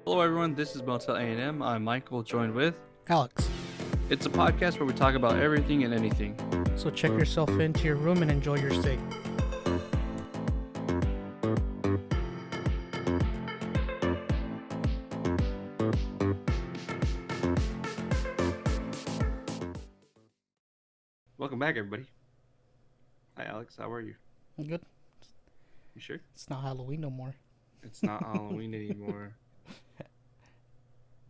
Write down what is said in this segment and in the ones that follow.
Hello, everyone. This is Motel A&M. I'm Michael, joined with. Alex. It's a podcast where we talk about everything and anything. So check yourself into your room and enjoy your stay. Welcome back, everybody. Hi, Alex. How are you? I'm good. You sure? It's not Halloween no more. It's not Halloween anymore.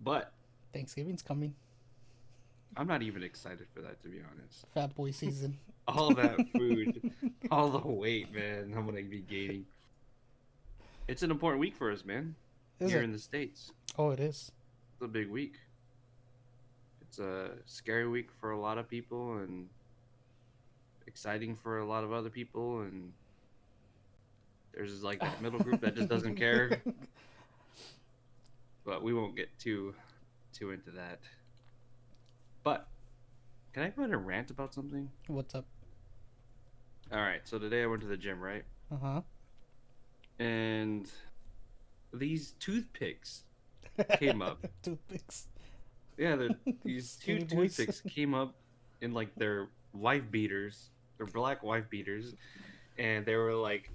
But Thanksgiving's coming. I'm not even excited for that, to be honest. Fat boy season. All that food, all the weight, man. I'm going to be gaining. It's an important week for us, man. Is Here it? in the States. Oh, it is. It's a big week. It's a scary week for a lot of people and exciting for a lot of other people. And there's like that middle group that just doesn't care. But we won't get too into that. But can I go ahead and rant about something? What's up? All right. So today I went to the gym, right? Uh-huh. And these toothpicks came up. Toothpicks. Yeah, these two Skinny boys. toothpicks came up in like their wife beaters, their black wife beaters, and they were like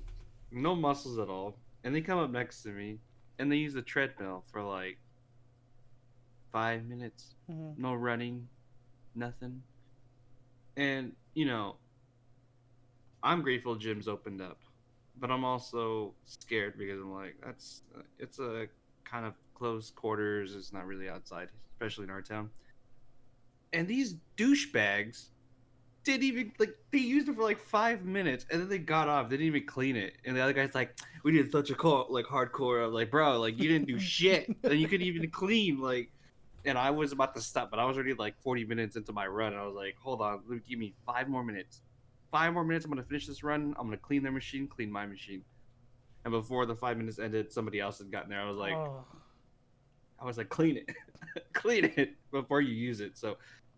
no muscles at all. And they come up next to me, and they use the treadmill for like 5 minutes. Mm-hmm. No running, nothing. And I'm grateful gyms opened up, but I'm also scared because I'm like, it's a kind of close quarters. It's not really outside, especially in our town. And these douchebags didn't even they used it for like 5 minutes and then they got off. They didn't even clean it. And the other guy's like, we did such a hardcore. I'm like, bro, like you didn't do shit, and you couldn't even clean like. And I was about to stop, but I was already like 40 minutes into my run. And I was like, hold on, give me 5 more minutes. 5 more minutes, I'm gonna finish this run. I'm gonna clean their machine, clean my machine. And before the 5 minutes ended, somebody else had gotten there. Oh. I was like, clean it, clean it before you use it. So,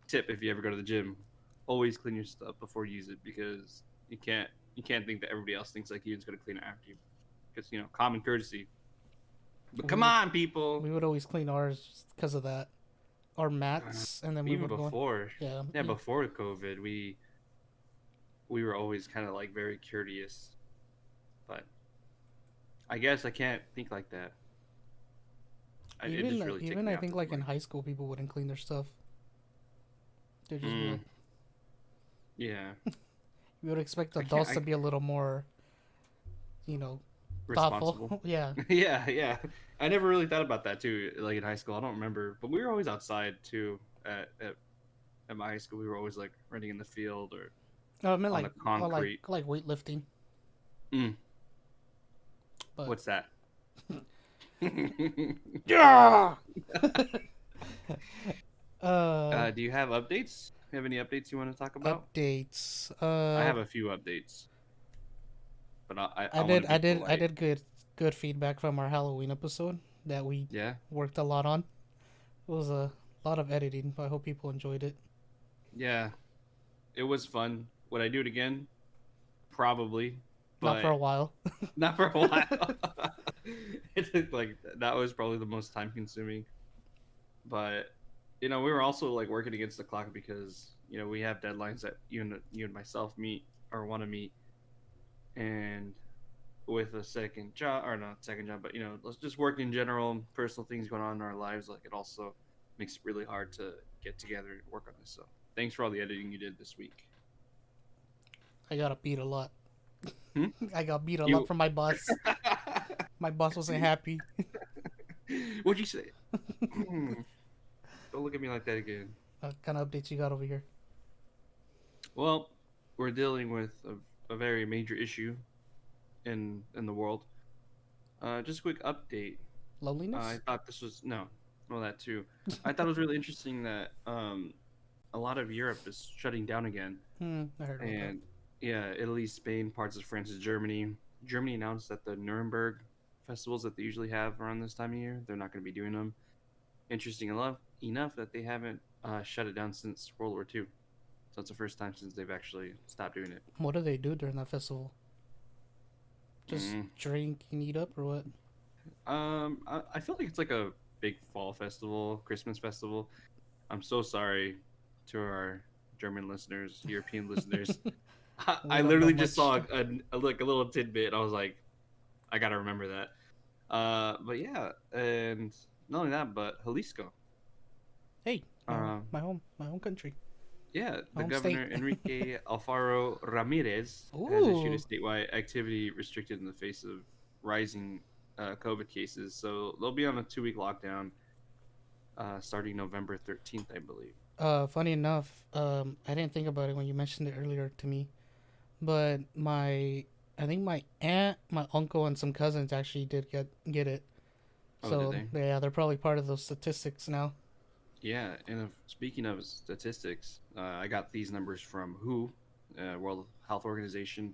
tip if you ever go to the gym, always clean your stuff before you use it because you can't think that everybody else thinks like you is gonna clean it after you. Because common courtesy. But come on, people. We would always clean ours just because of that. Our mats, and then we Even would before, go. yeah, before COVID, we were always kind of like very curious. But I guess I can't think like that. It just really Even I think like in point. high school, people wouldn't clean their stuff. They'd just be like, yeah, you would expect I can't- adults I- to be a little more, responsible. thoughtful. Yeah. Yeah. I never really thought about that too. Like in high school, I don't remember, but we were always outside too. At my high school, we were always like running in the field or No, I meant on like the concrete. like weightlifting. Mm. But What's that? yeah. Do you have updates? You have any updates you want to talk about? Updates. I have a few updates, but I wanna be did good feedback from our Halloween episode that we Yeah, worked a lot on. It was a lot of editing, but I hope people enjoyed it. yeah, it was fun. Would I do it again? Probably, but Not for a while. not for a while. It's like that was probably the most time consuming. But we were also like working against the clock because we have deadlines that you and myself meet or want to meet, and with a second job or not second job, but let's just work in general, personal things going on in our lives. Like it also makes it really hard to get together and work on this. So thanks for all the editing you did this week. I got beat a lot. Hmm? I got beat a You- lot from my boss. My boss wasn't happy. What'd you say? Don't look at me like that again. What kind of updates you got over here? Well, we're dealing with a very major issue in the world. Just a quick update. Loneliness? I thought this was no, well that too. I thought it was really interesting that a lot of Europe is shutting down again, I heard about and yeah, Italy, Spain, parts of France, and Germany. Germany announced that the Nuremberg festivals that they usually have around this time of year, they're not going to be doing them. Interesting enough that they haven't shut it down since World War II. So it's the first time since they've actually stopped doing it. that. What do they do during that festival? Just Mm. drink and eat up, or what? I feel like it's like a big fall festival, Christmas festival. I'm so sorry to our German listeners, European listeners. I We don't know literally just much. saw like a little tidbit. And I was like, I gotta remember that. But yeah, and not only that, but Jalisco. Hey, Um, my home country, yeah, my the home governor state. Enrique Alfaro Ramirez has issued a Ooh, statewide activity restricted in the face of rising COVID cases. So they'll be on a 2 week lockdown starting November 13th, I believe. funny enough, I didn't think about it when you mentioned it earlier to me, but I think my aunt, my uncle, and some cousins actually did get it. Oh, did So they? yeah, they're probably part of those statistics now. Yeah, and speaking of statistics, I got these numbers from WHO, World Health Organization.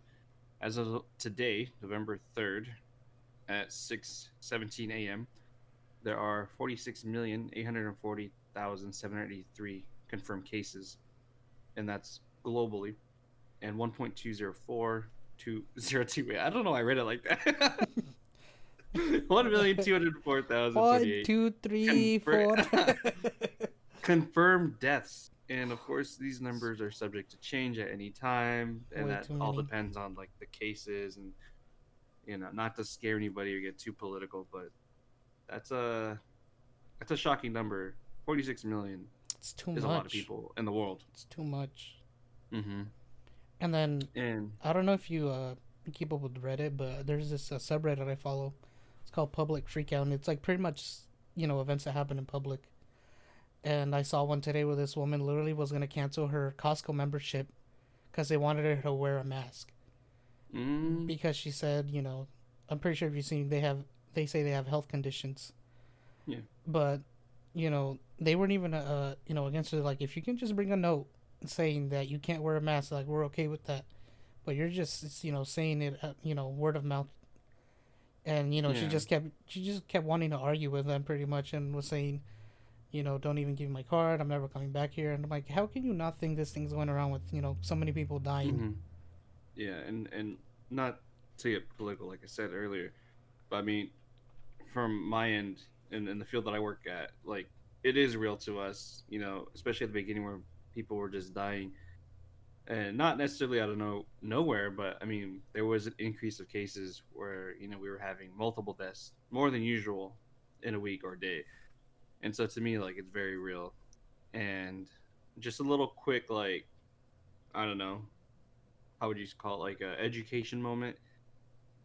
As of today, November 3rd, at 6:17 a.m., there are 46,840,783 confirmed cases, and that's globally, and 1.204 I don't know why I read it like that. 1, $1,204,028 2, 3, confer- 4. confirmed deaths. And of course, these numbers are subject to change at any time, and Way that too all many. depends on like the cases and not to scare anybody or get too political, but that's a that's a shocking number. 46 million It's too is a lot of much. people in the world. It's too much. Mm-hmm. And then And I don't know if you keep up with Reddit, but there's this subreddit I follow. It's called Public Freakout, and it's like pretty much events that happen in public. And I saw one today where this woman literally was gonna cancel her Costco membership because they wanted her to wear a mask mm, because she said, I'm pretty sure if you've seen they say they have health conditions, yeah, but they weren't even against it. Like if you can just bring a note saying that you can't wear a mask, like we're okay with that. But you're just saying it word of mouth, and yeah, she just kept wanting to argue with them pretty much, and was saying, don't even give me my card, I'm never coming back here. And I'm like, how can you not think this thing's going around with so many people dying? mm-hmm. Yeah, and not to get political, like I said earlier, but I mean, from my end in the field that I work at, like it is real to us, especially at the beginning where people were just dying and not necessarily out of nowhere, but I mean there was an increase of cases where we were having multiple deaths, more than usual, in a week or a day, and so to me like it's very real. And just a little quick like I don't know how would you call it, like a education moment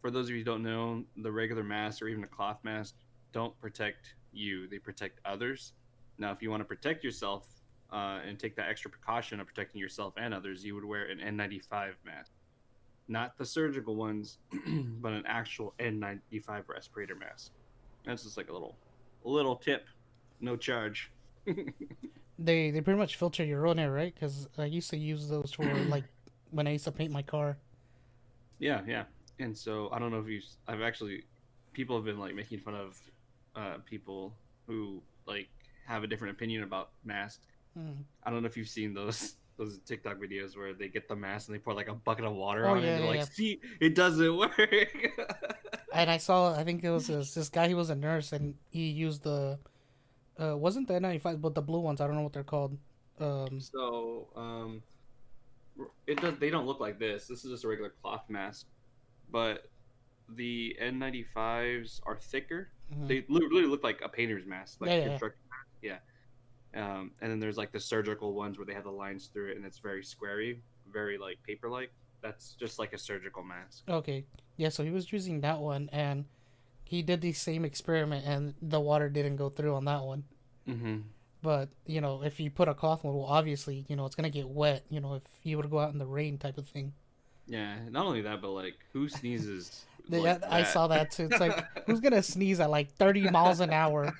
for those of you who don't know, the regular mask or even a cloth mask don't protect you; they protect others. Now, if you want to protect yourself and take that extra precaution of protecting yourself and others, you would wear an N95 mask, not the surgical ones, but an actual N95 respirator mask. That's just like a little tip, no charge. They pretty much filter your own air, right? Because I used to use those for like when I used to paint my car. Yeah, yeah. And so I don't know if you. I've actually people have been like making fun of people who like have a different opinion about masks. Mm. I don't know if you've seen those TikTok videos where they get the mask and they pour like a bucket of water Oh on it. yeah, And they're yeah, like, yeah. "See, it doesn't work." And I think it was this guy. He was a nurse, and he used the wasn't the N95, but the blue ones. I don't know what they're called. Um, So it does. They don't look like this. This is just a regular cloth mask, but the N95s are thicker. mhm. They literally look like a painter's mask, like Yeah, a yeah, yeah. construction mask. Yeah. And then there's like the surgical ones where they have the lines through it and it's very squarey, very like paper like. That's just like a surgical mask. Okay, yeah. So he was using that one, and he did the same experiment, and the water didn't go through on that one. Mm-hmm. But if you put a cloth one, well, obviously, it's gonna get wet. If you were to go out in the rain, type of thing. Yeah, not only that, but like who sneezes like Yeah, I that? saw that too. It's like who's gonna sneeze at like 30 miles an hour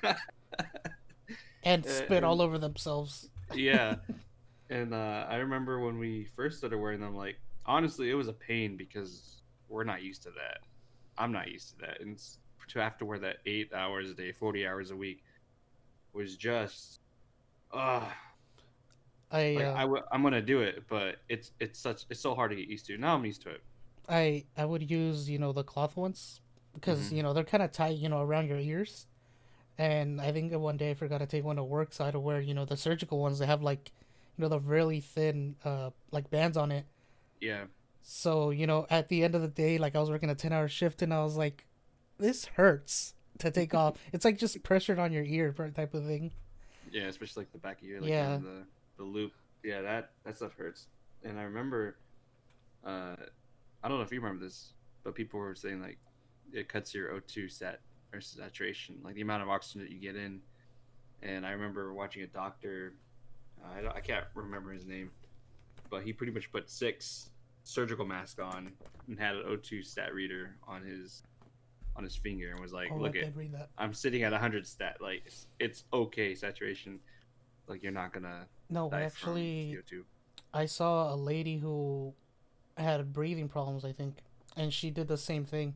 and spit all and over themselves? yeah, and I remember when we first started wearing them. Like honestly, it was a pain because we're not used to that. I'm not used to that, and to have to wear that 8 hours a day, 40 hours a week was just, uh I like uh, I'm gonna do it, but it's so hard to get used to. Now I'm used to it. I would use the cloth ones because Hmm. they're kind of tight around your ears, And I think that one day I forgot to take one to work, so I had to wear, the surgical ones that have like, the really thin, like bands on it. Yeah. So, at the end of the day, like I was working a 10-hour shift and I was like, this hurts to take off. It's like just pressured on your ear type of thing. Yeah, especially like the back of your, like Yeah. around the loop. Yeah, that stuff hurts. And I remember, I don't know if you remember this, but people were saying like it cuts your O2 sat or saturation, like the amount of oxygen that you get in. And I remember watching a doctor. I can't remember his name, but he pretty much put 6 surgical masks on and had an O2 stat reader on his finger and was like, Oh, I "Look at, did read that. I'm sitting at 100 stat. Like it's okay saturation. Like you're not gonna No, die from actually, CO2." I saw a lady who had breathing problems, I think, and she did the same thing.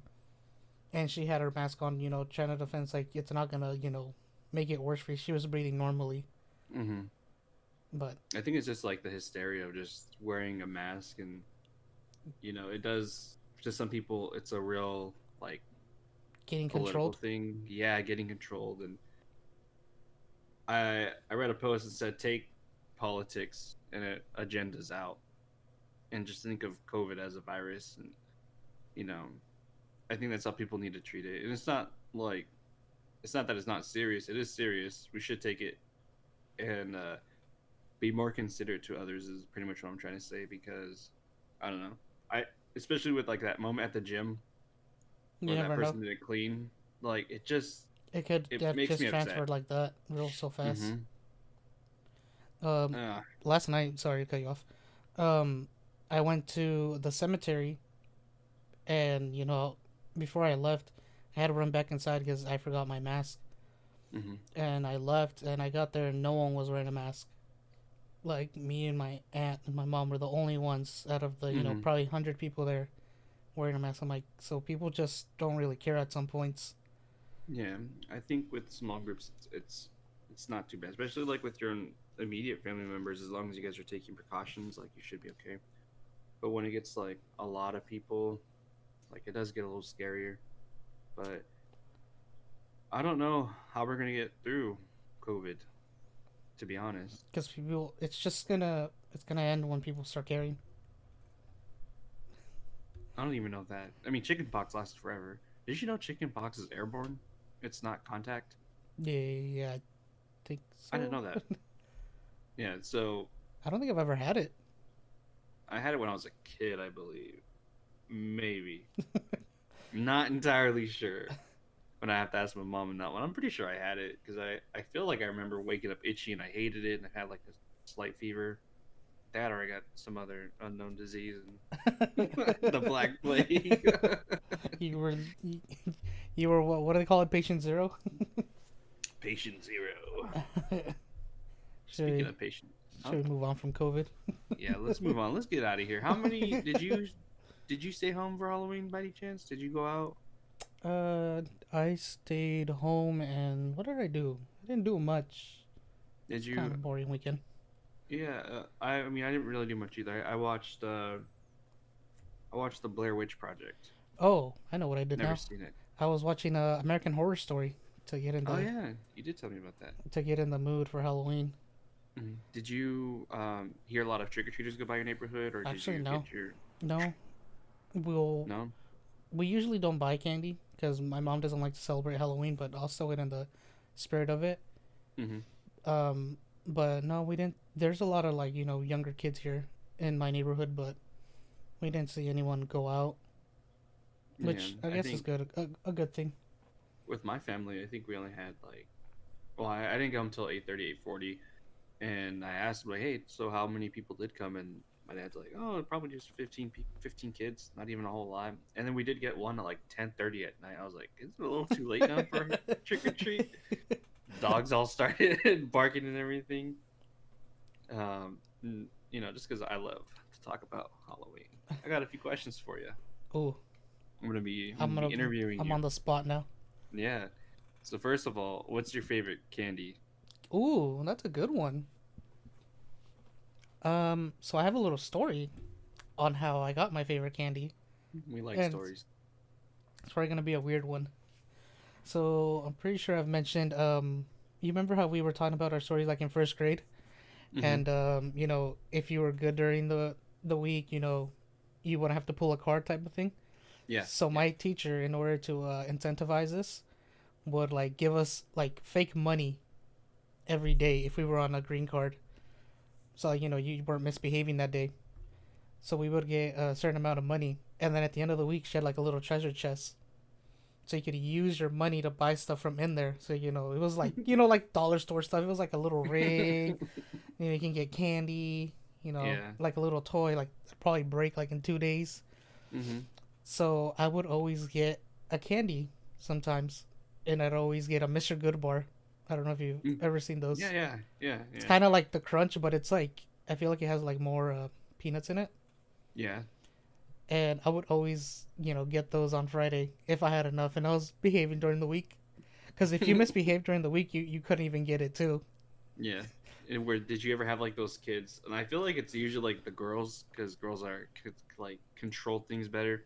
And she had her mask on, trying to defend, like, it's not gonna, make it worse for you. She was breathing normally. Mm-hmm. But I think it's just like the hysteria of just wearing a mask, and it does to some people. It's a real like getting political controlled. thing. Yeah, getting controlled. And I read a post that said take politics and agendas out, and just think of COVID as a virus. And you know, I think that's how people need to treat it. And it's not that it's not serious. It is serious. We should take it and be more considerate to others. Is pretty much what I'm trying to say, because I don't know. I especially with like that moment at the gym You where that never know. person didn't clean. Like it just It could it have makes just me upset. transferred like that real so fast. Mm-hmm. Um, Uh, Last night, sorry to cut you off. Um, I went to the cemetery, and before I left, I had to run back inside because I forgot my mask. mm-hmm. And I left, and I got there, and no one was wearing a mask. Like me and my aunt and my mom were the only ones out of the Mm-hmm. probably 100 people there wearing a mask. I'm like, so people just don't really care at some points. Yeah, I think with small groups, it's not too bad, especially like with your own immediate family members. As long as you guys are taking precautions, like you should be okay. But when it gets like a lot of people, like it does get a little scarier. But I don't know how we're gonna get through COVID, to be honest. Because people, it's gonna end when people start caring. I don't even know that. I mean, chickenpox lasts forever. Did you know chickenpox is airborne? It's not contact. Yeah, yeah, I think I didn't so. know that. Yeah, so I don't think I've ever had it. I had it when I was a kid, I believe. Maybe. Not entirely sure. When I have to ask my mom on that one. I'm pretty sure I had it because I feel like I remember waking up itchy and I hated it and I had like a slight fever. That or I got some other unknown disease and the Black Plague. you were you, you were what do they call it? Patient zero. Patient zero. should Speaking we of patient, should oh, we move on from COVID? yeah, let's move on. Let's get out of here. How many did you stay home for Halloween by any chance? Did you go out? Uh, I stayed home and what did I do? I didn't do much. Did It's kind of you? a boring weekend. Yeah, I mean I didn't really do much either. I watched the Blair Witch Project. Oh, I know what I did Never now. seen it. I was watching American Horror Story to get in Oh the yeah, you did tell me about that. mood for Halloween. Mhm. Did you hear a lot of trick or treaters go by your neighborhood, or did Actually, you no, get your no. We'll no? we usually don't buy candy because my mom doesn't like to celebrate Halloween, but I'll still get in the spirit of it. Mm-hmm. Um, but no, we didn't. There's a lot of like younger kids here in my neighborhood, but we didn't see anyone go out, Yeah, which I I guess is think good. A good thing. with my family, I think we only had like, well, I didn't go until 8:30, 8:40, and I asked them like, hey, so how many people did come? And my dad's like, oh, probably just 15 kids, not even a whole lot. And then we did get one at like 10:30 at night. I was like, is it a little too late now for a trick or treat? Dogs all started barking and everything. Just because I love to talk about Halloween. I got a few questions for you. Oh, I'm I'm gonna be gonna interviewing I'm you. on the spot now. Yeah. So first of all, what's your favorite candy? Ooh, that's a good one. So I have a little story on how I got my favorite candy, We like and stories. it's probably gonna be a weird one. So I'm pretty sure I've mentioned. You remember how we were talking about our stories like in first grade, Mm-hmm. and if you were good during the week, you wouldn't have to pull a card type of thing. Yeah. So Yeah. my teacher, in order to incentivize this, would like give us like fake money every day if we were on a green card. So like, you weren't misbehaving that day. So we would get a certain amount of money, and then at the end of the week, she had like a little treasure chest, so you could use your money to buy stuff from in there. So it was like like dollar store stuff. It was like a little ring. You can get candy. Yeah. Like a little toy. Like probably break like in 2 days. Mm-hmm. So I would always get a candy sometimes, and I'd always get a Mr. Good bar. I don't know if you've Mm. ever seen Yeah. those. Yeah. Yeah. It's Yeah. kind of like the crunch, but it's like I feel like it has like more peanuts in it. Yeah. And I would always, get those on Friday if I had enough, and I was behaving during the week. Because if you misbehave during the week, you couldn't even get it too. Yeah. And where did you ever have like those kids? And I feel like it's usually like the girls because girls are could like control things better.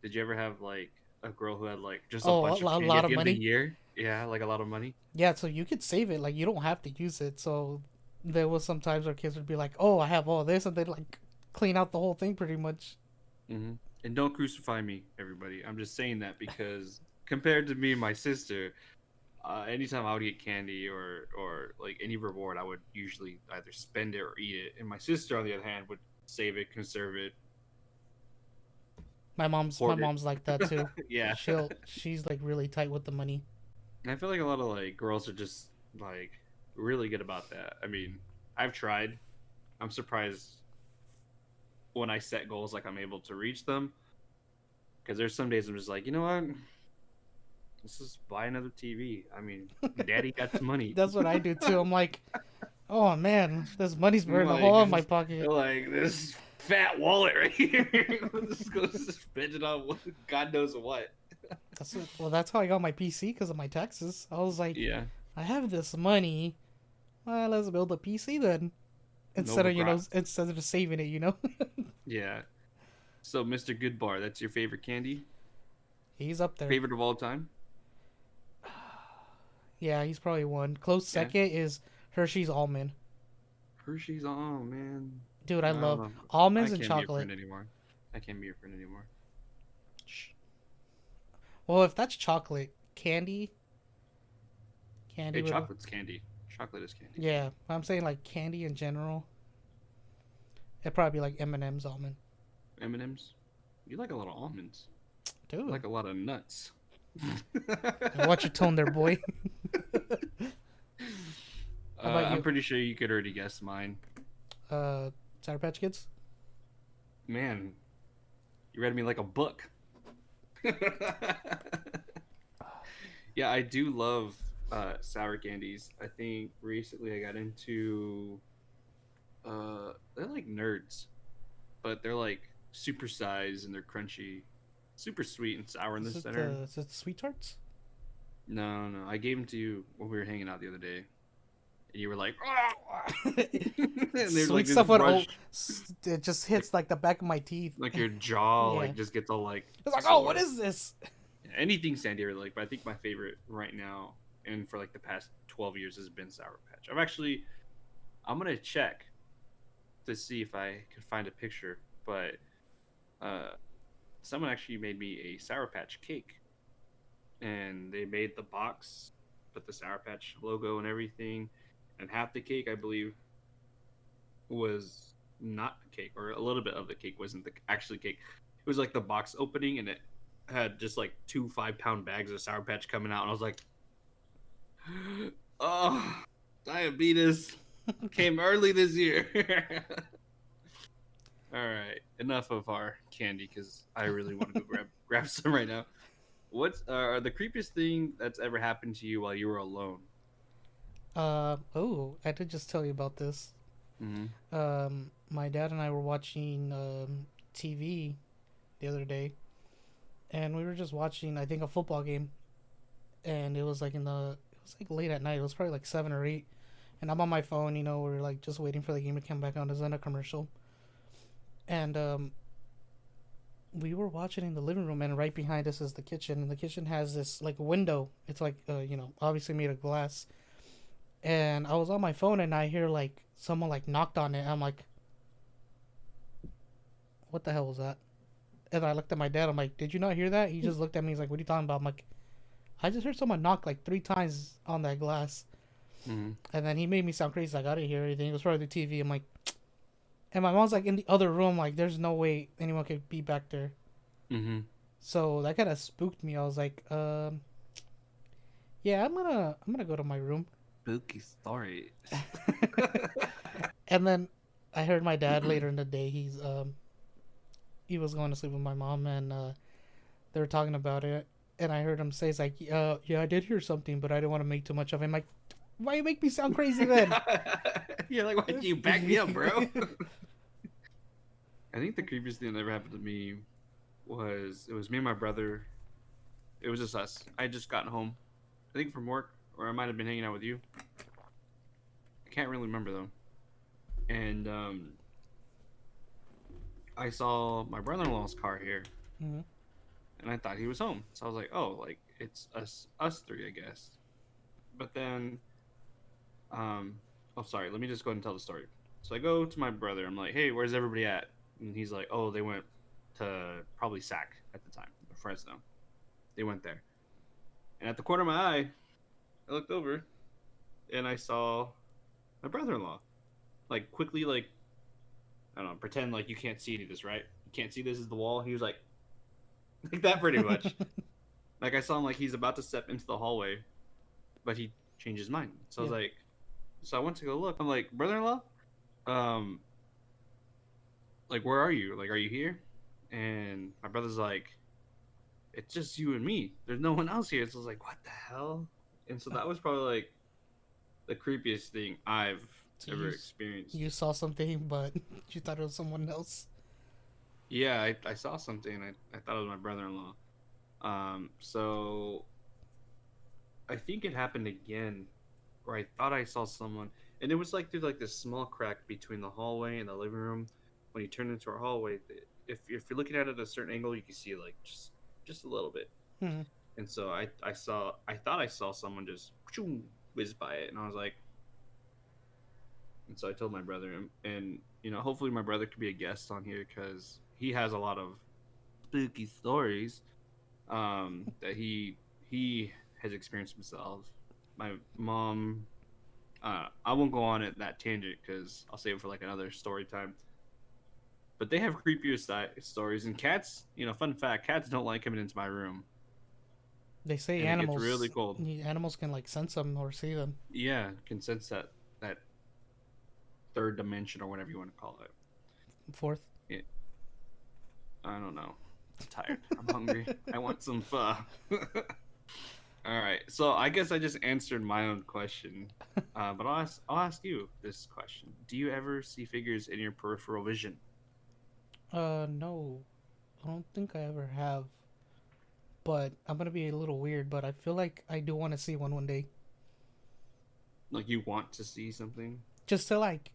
Did you ever have like a girl who had like just a Oh, bunch of a candy lot at of the end of the money. year? Yeah, like a lot of money. Yeah, so you could save it. Like you don't have to use it. So there was some times where kids would be like, "Oh, I have all this," and they'd like clean out the whole thing pretty much. Hmm. And don't crucify me, everybody. I'm just saying that because compared to me and my sister, anytime I would get candy or like any reward, I would usually either spend it or eat it. And my sister, on the other hand, would save it, conserve it, My hoard mom's like that it. too. Yeah. She's like really tight with the money. And I feel like a lot of like girls are just like really good about that. I mean, I've tried. I'm surprised when I set goals like I'm able to reach them because there's some days I'm just like, you know what? Let's just buy another TV. I mean, daddy got some money. That's what I do too. I'm like, oh man, this money's burning a like hole in my just pocket. like this fat wallet right here. Let's go spend it on God knows what. That's how I got my PC because of my taxes. I was like, Yeah. I have this money. Well, let's build a PC then. Instead Nova of Grok. just saving it. Yeah. So Mr. Goodbar, that's your favorite candy? He's up there. Favorite of all time? Yeah, he's probably one. Close Yeah. second is Hershey's almond. Hershey's. Oh man. Dude, I I don't love know. I almonds and can't be your chocolate. friend anymore. I can't be your friend anymore. Well, if that's chocolate, candy Hey, would. chocolate's candy. Chocolate is candy. Yeah, I'm saying like candy in general. It'd probably be like M&M's almond. M&M's. You like a lot of almonds. You Dude, like a lot of nuts. watch your tone there, boy. How about I'm you? pretty sure you could already guess mine. Uh, Sour Patch Kids. Man, you read me like a book. Yeah, I do love sour candies. I think recently I got into they're like nerds, but they're like super size and they're crunchy, super sweet and sour in the center. Is it Sweet Tarts? No, no, I gave them to you when we were hanging out the other day, and you were like, and there's Sweet like this stuff would rush, it just hits like the back of my teeth. like your jaw Yeah. like just gets all like It's like, oh, what sore. is this? Anything Sandy I really like, but I think my favorite right now and for like the past 12 years has been Sour Patch. I'm gonna check to see if I can find a picture, but uh, someone actually made me a Sour Patch cake, and they made the box, put the Sour Patch logo and everything, and half the cake I believe was not the cake, or a little bit of the cake wasn't the actually cake. It was like the box opening, and it had just like two 5-pound bags of Sour Patch coming out, and I was like, oh, diabetes came early this year. All right, enough of our candy because I really want to go grab some right now. What's the creepiest thing that's ever happened to you while you were alone? Oh, I did just tell you about this. Mm-hmm. My dad and I were watching TV the other day, and we were just watching, I think, a football game, and it was like it was like late at night. It was probably like 7 or 8, and I'm on my phone. We're like just waiting for the game to come back on. There's then a commercial, and we were watching in the living room, and right behind us is the kitchen, and the kitchen has this like window. It's like obviously made of glass. And I was on my phone, and I hear like someone like knocked on it. I'm like, what the hell was that? And I looked at my dad. I'm like, did you not hear that? He just looked at me. He's like, what are you talking about? I'm like, I just heard someone knock like 3 times on that glass. Mm-hmm. And then he made me sound crazy. Like, I didn't hear anything. It was probably the TV. I'm like, and my mom's like in the other room. Like, there's no way anyone could be back there. Mm-hmm. So that kind of spooked me. I was like, yeah, I'm gonna go to my room. Spooky stories. And then I heard my dad later in the day. He was going to sleep with my mom, and they were talking about it. And I heard him say, "It's like, yeah, I did hear something, but I didn't want to make too much of it." I'm like, why you make me sound crazy then? Yeah, like, why'd you back me up, bro? I think the creepiest thing that ever happened to me was it was me and my brother. It was just us. I had just gotten home, I think from work, or I might have been hanging out with you. I can't really remember though. And I saw my brother-in-law's car here, Mm-hmm. and I thought he was home. So I was like, oh, like it's us three, I guess. But then, oh, sorry. Let me just go ahead and tell the story. So I go to my brother. I'm like, hey, where's everybody at? And he's like, oh, they went to probably SAC at the time, or Fresno. They went there. And at the corner of my eye, I looked over, and I saw my brother-in-law, like quickly, like I don't know, pretend like you can't see any of this, right? You can't see this is the wall. He was like that pretty much. Like I saw him like he's about to step into the hallway, but he changed his mind. So I was Yeah. like, so I went to go look. I'm like, brother-in-law, um, like where are you? Like, are you here? And my brother's like, it's just you and me. There's no one else here. So I was like, what the hell? And so that was probably like the creepiest thing I've So ever experienced. you saw something, but you thought it was someone else. Yeah, I saw something. And I thought it was my brother-in-law. So I think it happened again, where I thought I saw someone, and it was like through like this small crack between the hallway and the living room. When you turn into our hallway, if you're looking at it at a certain angle, you can see like just a little bit. Hmm. And so I thought I saw someone just whiz by it, and I was like, and so I told my brother, and hopefully my brother could be a guest on here because he has a lot of spooky stories that he has experienced himself. My mom, I won't go on it that tangent because I'll save it for like another story time. But they have creepier stories, and cats. Fun fact: cats don't like coming into my room, They say and it gets really cold. animals can like sense them or see them. Yeah, can sense that third dimension or whatever you want to call it. Fourth. Yeah, I don't know. I'm tired. I'm hungry. I want some pho. All right, so I guess I just answered my own question, but I'll ask you this question: do you ever see figures in your peripheral vision? No, I don't think I ever have. But I'm gonna be a little weird, but I feel like I do want to see one day. Like you want to see something? Just to like,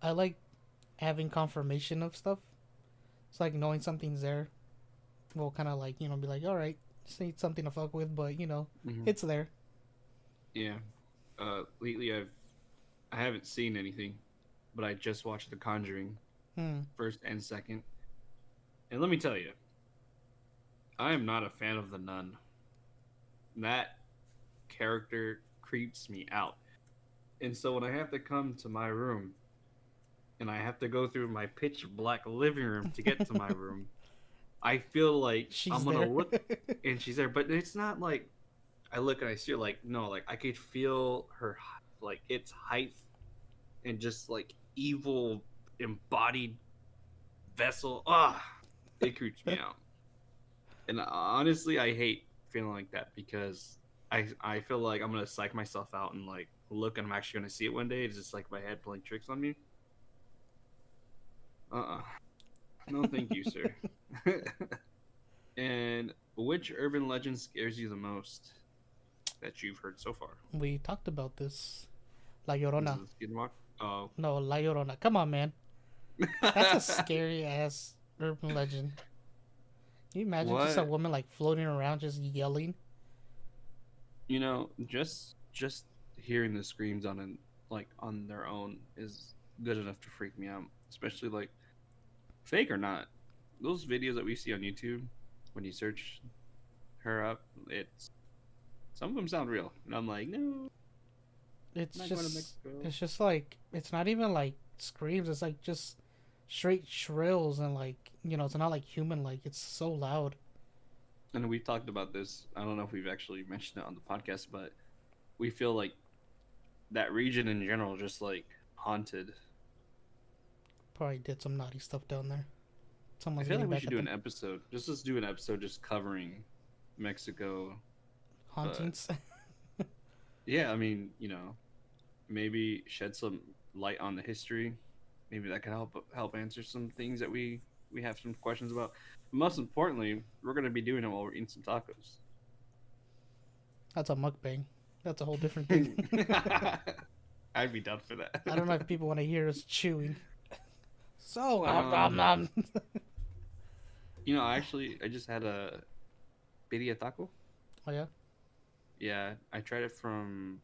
I like having confirmation of stuff. It's like knowing something's there. Will kind of like be like, all right, just need something to fuck with, but Hmm. it's there. Yeah. Lately I haven't seen anything, but I just watched The Conjuring Hmm. first and second, and let me tell you, I am not a fan of the nun. That character creeps me out, and so when I have to come to my room and I have to go through my pitch black living room to get to my room, I feel like I'm She's gonna there. look and she's there, but it's not like I look and I see her. Like no, like I could feel her, like its height and just like evil embodied vessel. Ah, it creeps me out. And honestly, I hate feeling like that because I feel like I'm gonna psych myself out and like look and I'm actually gonna see it one day. It's just like my head playing tricks on me. Uh-uh. No, thank you, sir. And which urban legend scares you the most that you've heard so far? We talked about this. La Is Llorona. it the Skinwalk? Oh. No, La Llorona. Come on, man. That's a scary ass urban legend. Can you imagine just a What woman like floating around just yelling? just hearing the screams on on their own is good enough to freak me out. Especially like fake or not, those videos that we see on YouTube when you search her up, it's some of them sound real, and I'm like, no, I'm It's not going to just Mexico. it's just like it's not even like screams. It's like just straight shrills and like it's not like human. Like it's so loud. And we've talked about this. I don't know if we've actually mentioned it on the podcast, but we feel like that region in general just like haunted. Probably did some naughty stuff down there. I Someone's feel getting like we back should at do them. an episode. Just let's do an episode just covering Mexico. But Hauntings. yeah, I mean, maybe shed some light on the history. Maybe that could help answer some things that we have some questions about. But most importantly, we're gonna be doing it while we're eating some tacos. That's a mukbang. That's a whole different thing. I'd be down for I don't know if that. people want to hear us chewing. So, um, I just had a birria taco. Oh yeah, Yeah, I tried it from.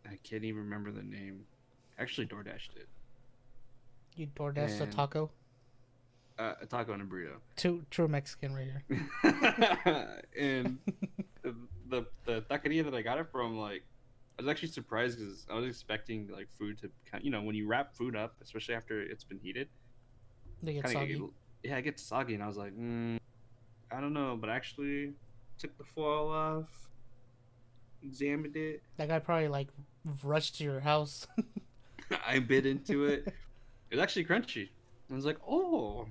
I can't even remember the name. Actually, DoorDashed it, you DoorDash a and taco. a taco and a burrito. True Mexican right here. And the taqueria that I got it from, like, I was actually surprised because I was expecting like food to when you wrap food up, especially after it's been heated, They get kind of soggy. yeah, it gets soggy, and I was like, I don't know, but actually took the foil off, examined it, That guy probably like rushed to your house. I bit into it. It was actually crunchy. I was like, oh,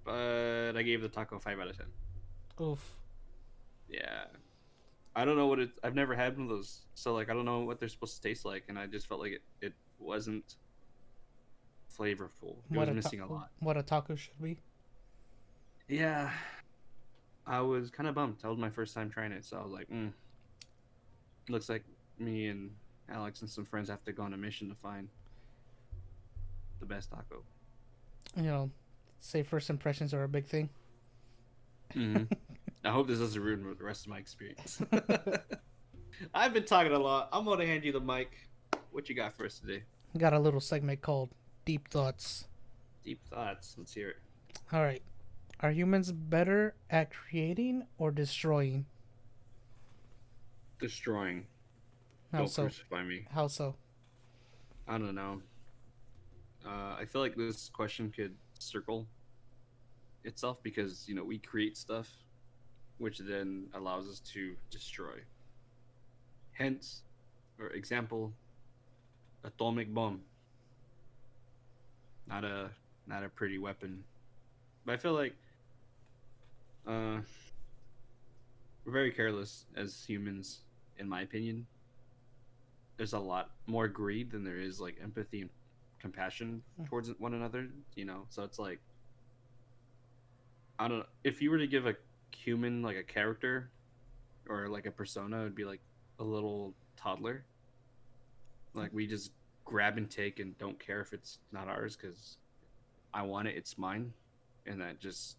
but I gave the taco 5 out of 10. Oof. Yeah, I don't know what it's. I've never had one of those, so like I don't know what they're supposed to taste like, and I just felt like it wasn't flavorful. It was missing a lot. What a taco should be. Yeah, I was kind of bummed. That was my first time trying it, so I was like, looks like me and Alex and some friends have to go on a mission to find the best taco. You know, say first impressions are a big thing. Hmm. I hope this doesn't ruin the rest of my experience. I've been talking a lot. I'm gonna hand you the mic. What you got for us today? Got a little segment called Deep Thoughts. Deep thoughts. Let's hear it. All right. Are humans better at creating or destroying? Destroying. How Don't so? crucify me. How so? I don't know. I feel like this question could circle itself because we create stuff, which then allows us to destroy. Hence, or example, atomic bomb. Not a not a pretty weapon, but I feel like uh, we're very careless as humans, in my opinion. There's a lot more greed than there is like empathy and compassion towards one another. So it's like I don't know if you were to give a human like a character or like a persona, it'd be like a little toddler. Like we just grab and take and don't care if it's not ours because I want it, it's mine, and that just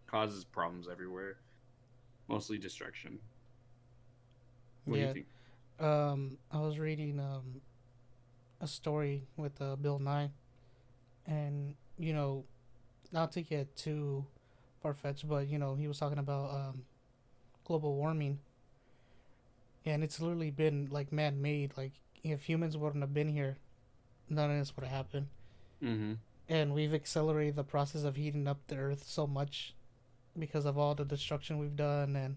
causes problems everywhere, mostly destruction. What do you Yeah. think? I was reading a story with Bill Nye, and not to get too far fetched, but he was talking about global warming, and it's literally been like man made. Like if humans wouldn't have been here, none of this would have happened. Mm-hmm. And we've accelerated the process of heating up the earth so much because of all the destruction we've done, and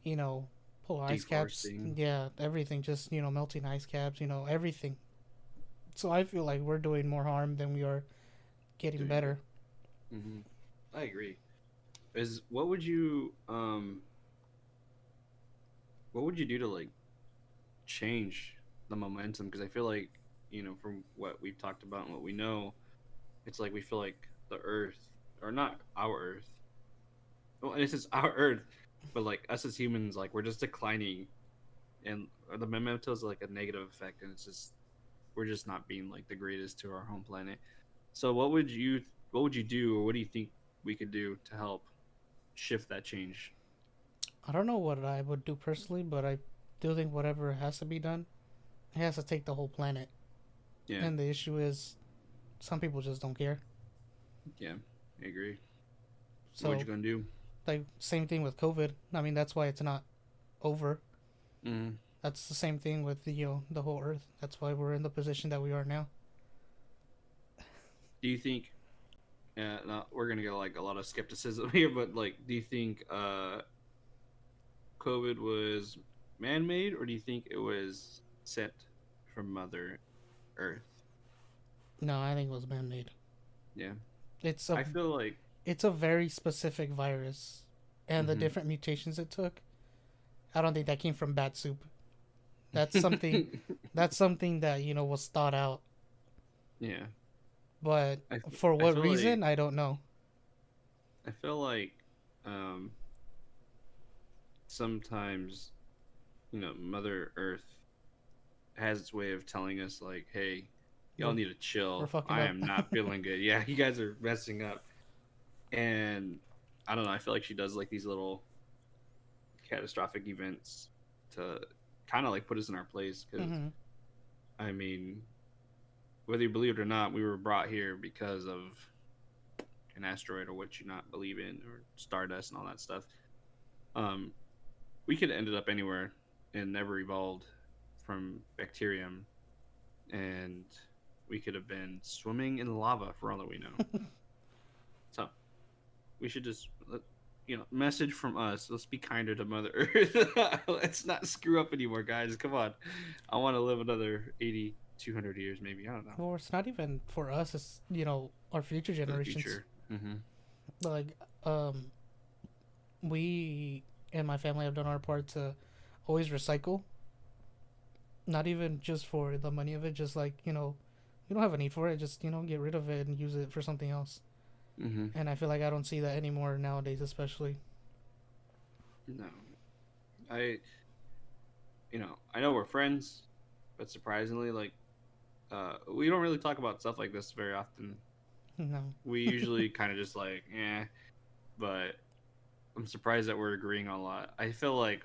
you know polar ice caps, Deforesting. yeah, everything, just melting ice caps, everything. So I feel like we're doing more harm than we are getting Doing good. better. Mm-hmm. I agree. Is what would you do to like change the momentum? Because I feel like from what we've talked about and what we know, it's like we feel like the Earth, or not our Earth. Well, and it's our Earth, but like us as humans, like we're just declining, and the memento is like a negative effect, and it's just we're just not being like the greatest to our home planet. So what would you do, or what do you think? we could do to help shift that change? I don't know what I would do personally, but I do think whatever has to be done, it has to take the whole planet. Yeah, And the issue is, some people just don't care. yeah, I agree. What you So, gonna do? like, same thing with COVID. I mean, that's why it's not over. Mm. That's the same thing with the whole Earth. That's why we're in the position that we are now. Do you think? No, we're gonna get like a lot of skepticism here, but like, do you think COVID was man-made, or do you think it was sent from Mother Earth? No, I think it was man-made. Yeah, It's a I feel like. it's a very specific virus, and the Hmm. different mutations it took. I don't think that came from bat soup. That's something. That's something that was thought out. Yeah, But I for I what feel like reason, I don't know. I feel like um sometimes Mother Earth has its way of telling us like, hey, y'all We're need to we're chill. fucking I up. am not feeling good. Yeah, you guys are messing up. And I don't know. I feel like she does like these little catastrophic events to kind of like put us in our place. Because Hmm. I mean, whether you believe it or not, we were brought here because of an asteroid or what you not believe in, or stardust and all that stuff. Um, we could have ended up anywhere and never evolved from bacterium, and we could have been swimming in lava for all that we know. So we should just, message from us. Let's be kinder to Mother Earth. Let's not screw up anymore, guys. Come on. I want to live another 80, 200 years, maybe. I don't know. Well, it's not even for us. It's our future For the generations. future. Mm-hmm. Like we and my family have done our part to always recycle. Not even just for the money of it. Just like we don't have a need for it. Just get rid of it and use it for something else. Mm-hmm. And I feel like I don't see that anymore nowadays, especially. No. I, I know we're friends, but surprisingly, like, we don't really talk about stuff like this very often. No. We usually kind of just like, but I'm surprised that we're agreeing on a lot. I feel like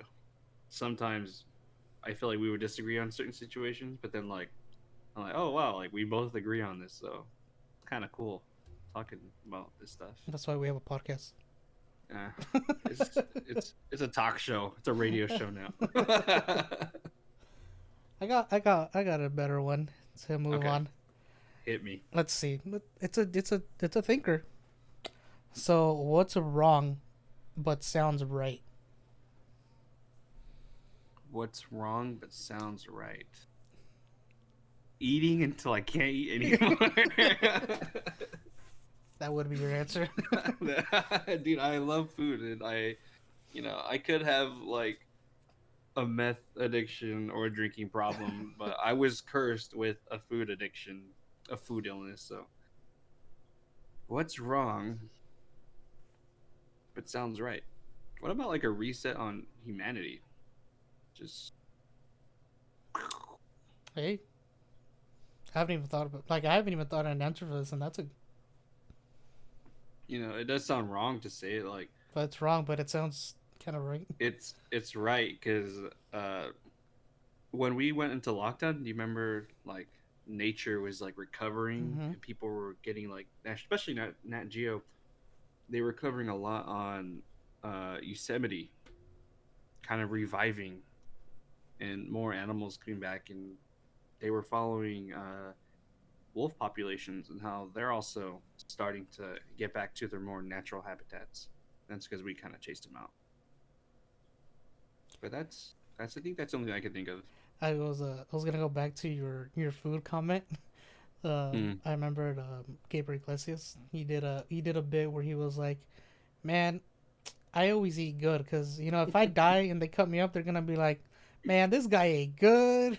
sometimes we would disagree on certain situations, but then like I'm like, oh wow, like we both agree on this, so it's kind of cool talking about this stuff. That's why we have a podcast. Yeah, it's a talk show. It's a radio show now. I got a better one to move Okay, on. hit me. Let's see. It's a thinker. So what's wrong, but sounds right? What's wrong but sounds right? Eating until I can't eat anymore. That would be your answer. Dude, I love food, and I could have like a meth addiction or a drinking problem, but I was cursed with a food addiction, a food illness. So, what's wrong but sounds right? What about like a reset on humanity? Just Hey, I haven't even thought of an answer for this, and it does sound wrong to say it like but it's wrong, but it sounds kind of right. it's right because uh when we went into lockdown, do you remember like nature was like recovering Mm-hmm. and people were getting like, especially Nat Geo, they were covering a lot on Yosemite, kind of reviving and more animals coming back, and they were following wolf populations and how they're also starting to get back to their more natural habitats. That's because we kind of chased them out. But that's I think that's something I could think of. I was gonna go back to your food comment. Mm. I remembered Gabriel Iglesias. He did a bit where he was like, "Man, I always eat good because if I die and they cut me up, they're gonna be like, man, this guy ate good."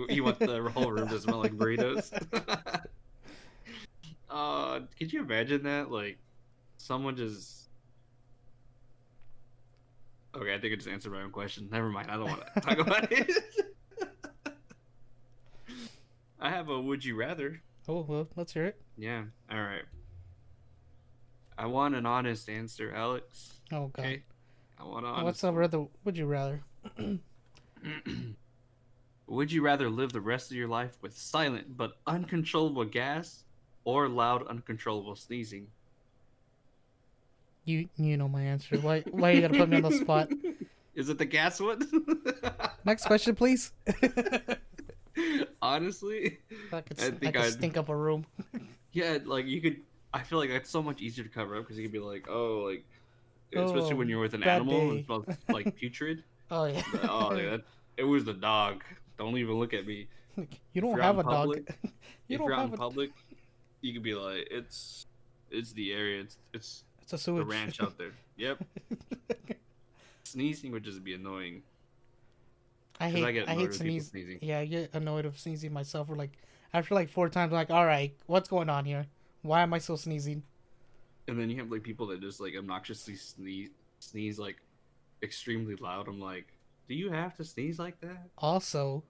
You want the whole room to smell like burritos? Could you imagine that? Like, someone just. Okay, I think I just answered my own question. Never mind. I don't want to talk about it. I have a would you rather. Oh well, let's hear it. Yeah. All right. I want an honest answer, Alex. Oh God. Okay, I want an What's honest up, one. brother? Would you rather? Would you rather live the rest of your life with silent but uncontrollable gas or loud uncontrollable sneezing? You know my answer. Why you gotta put me on the spot? Is it the gas one? Next question, please. Honestly, I I think could I'd stink up a room. yeah, like you could. I feel like that's so much easier to cover up because you could be like, oh, like especially Oh, when you're with an bad animal and it day. smells like putrid. Oh yeah. Oh, yeah, it was the dog. Don't even look at me. You If don't you're out have in a dog. public, You if don't you're out have in a. public, you could be like, it's the area. It's It's a the sewage. ranch out there. Yep. Sneezing would just be annoying because I get I annoyed hate with people sneeze. sneezing. Yeah, I get annoyed of sneezing myself. Or like after like 4 times, I'm like, all right, what's going on here? Why am I still sneezing? And then you have like people that just like obnoxiously sneeze like extremely loud. I'm like, do you have to sneeze like that? Also,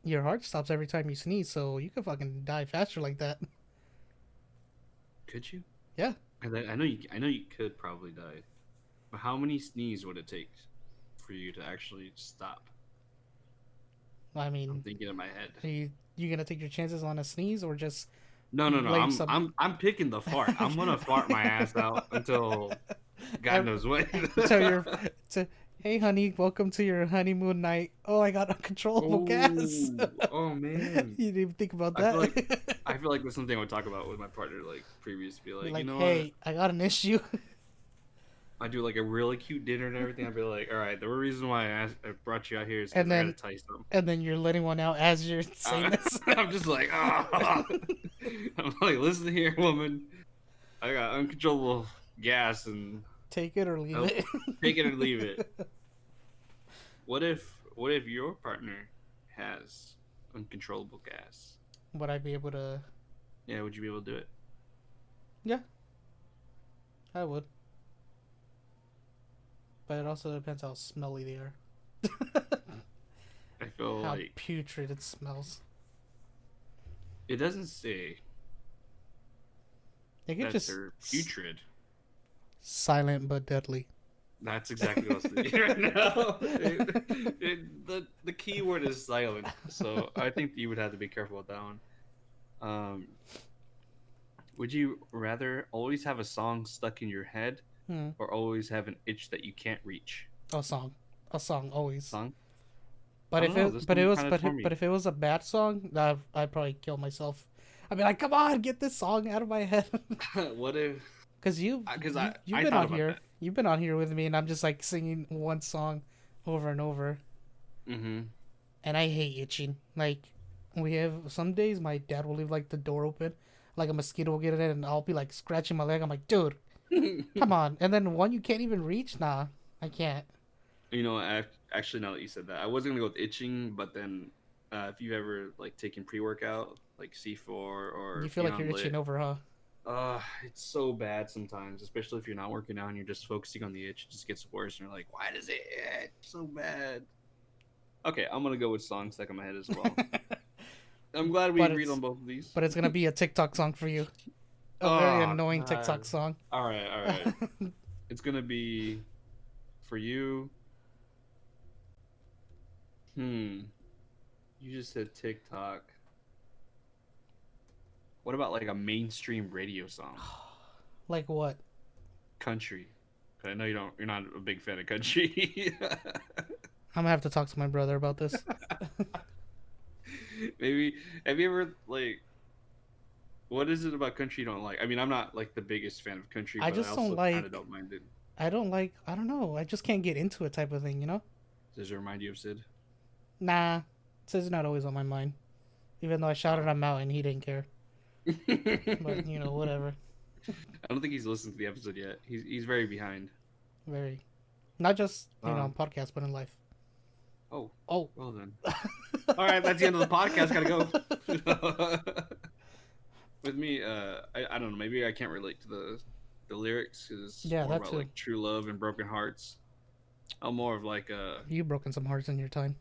your heart stops every time you sneeze, so you could fucking die faster like that. Could you? Yeah. I know you could probably die. But how many sneeze would it take for you to actually stop? I I'm mean, thinking in my head. you gonna take your chances on a sneeze or just No, no, no. blame some I'm picking the fart. I'm gonna fart my ass out until God Ev- knows when. tell your to hey honey, welcome to your honeymoon night. Oh, I got uncontrollable gas. Oh, oh man. You didn't even think about I feel that. like I feel like that's something I would talk about with my partner, like previous. Be Be like, you like, know what? hey, I got an issue. I do like a really cute dinner and everything. I'd be like, all right, the reason why I brought you out here is because and I gotta then tell you something. and then you're letting one out as you're saying this. I'm just like, ah. I'm like, listen here, woman. I got uncontrollable gas, and Take it or leave I'll it. take it or leave it. What if your partner has uncontrollable gas? Would I be able to? Yeah, would you be able to do it? Yeah, I would. But it also depends how smelly they are. I feel How like putrid it smells. it doesn't say They could that just they're putrid. silent but deadly. That's exactly what I was thinking right now. The key word is silent, so I think you would have to be careful with that one. Um, would you rather always have a song stuck in your head Hmm. or always have an itch that you can't reach? A song always. Song? I But don't if know. it This but it one was kind of tore but me. if it was a bad song, I'd probably kill myself. I'd be like, come on, get this song out of my head. What if? Because Because you've I been thought on about here, that. you've been on here with me, and I'm just like singing one song over and over, Mm-hmm. and I hate itching. Like we have some days my dad will leave like the door open, like a mosquito will get in it, and I'll be like scratching my leg. I'm like, dude, come on. And then one you can't even reach. Nah, I can't. You know, actually, now that you said that, I was gonna go with itching, but then if you've ever like taken pre-workout, like C4 You or feel like you're Beyond itching Lit, over, huh? it's so bad sometimes, especially if you're not working out and you're just focusing on the itch. It just gets worse, and you're like, why does it itch so bad? Okay, I'm gonna go with songs stuck in my head as well. I'm glad we but agreed on both of these. it's gonna be a TikTok song for you. A very Oh annoying TikTok God! song. All right. It's gonna be for you. Hmm. You just said TikTok. What about like a mainstream radio song? Like what? Country. 'Cause I know you're not a big fan of country. I'm gonna have to talk to my brother about this. Maybe have you ever like what is it about country you don't like? I mean, I'm not like the biggest fan of country, I but I just don't also kind of like. don't mind it. I don't like. I don't know. I just can't get into it type of thing. You know? Does it remind you of Sid? Nah. It's not always on my mind. Even though I shouted Oh. him out and he didn't care. But I whatever. don't think he's listened to the episode yet. He's very behind. Very. Not just Uh, podcast, but in life. oh, Oh. well then. All right, that's the end of the podcast. Gotta go. With me, I don't know. Maybe I can't relate to the lyrics because it's Yeah, more that about too. like true love and broken hearts. I'm more of like a You've broken some hearts in your time.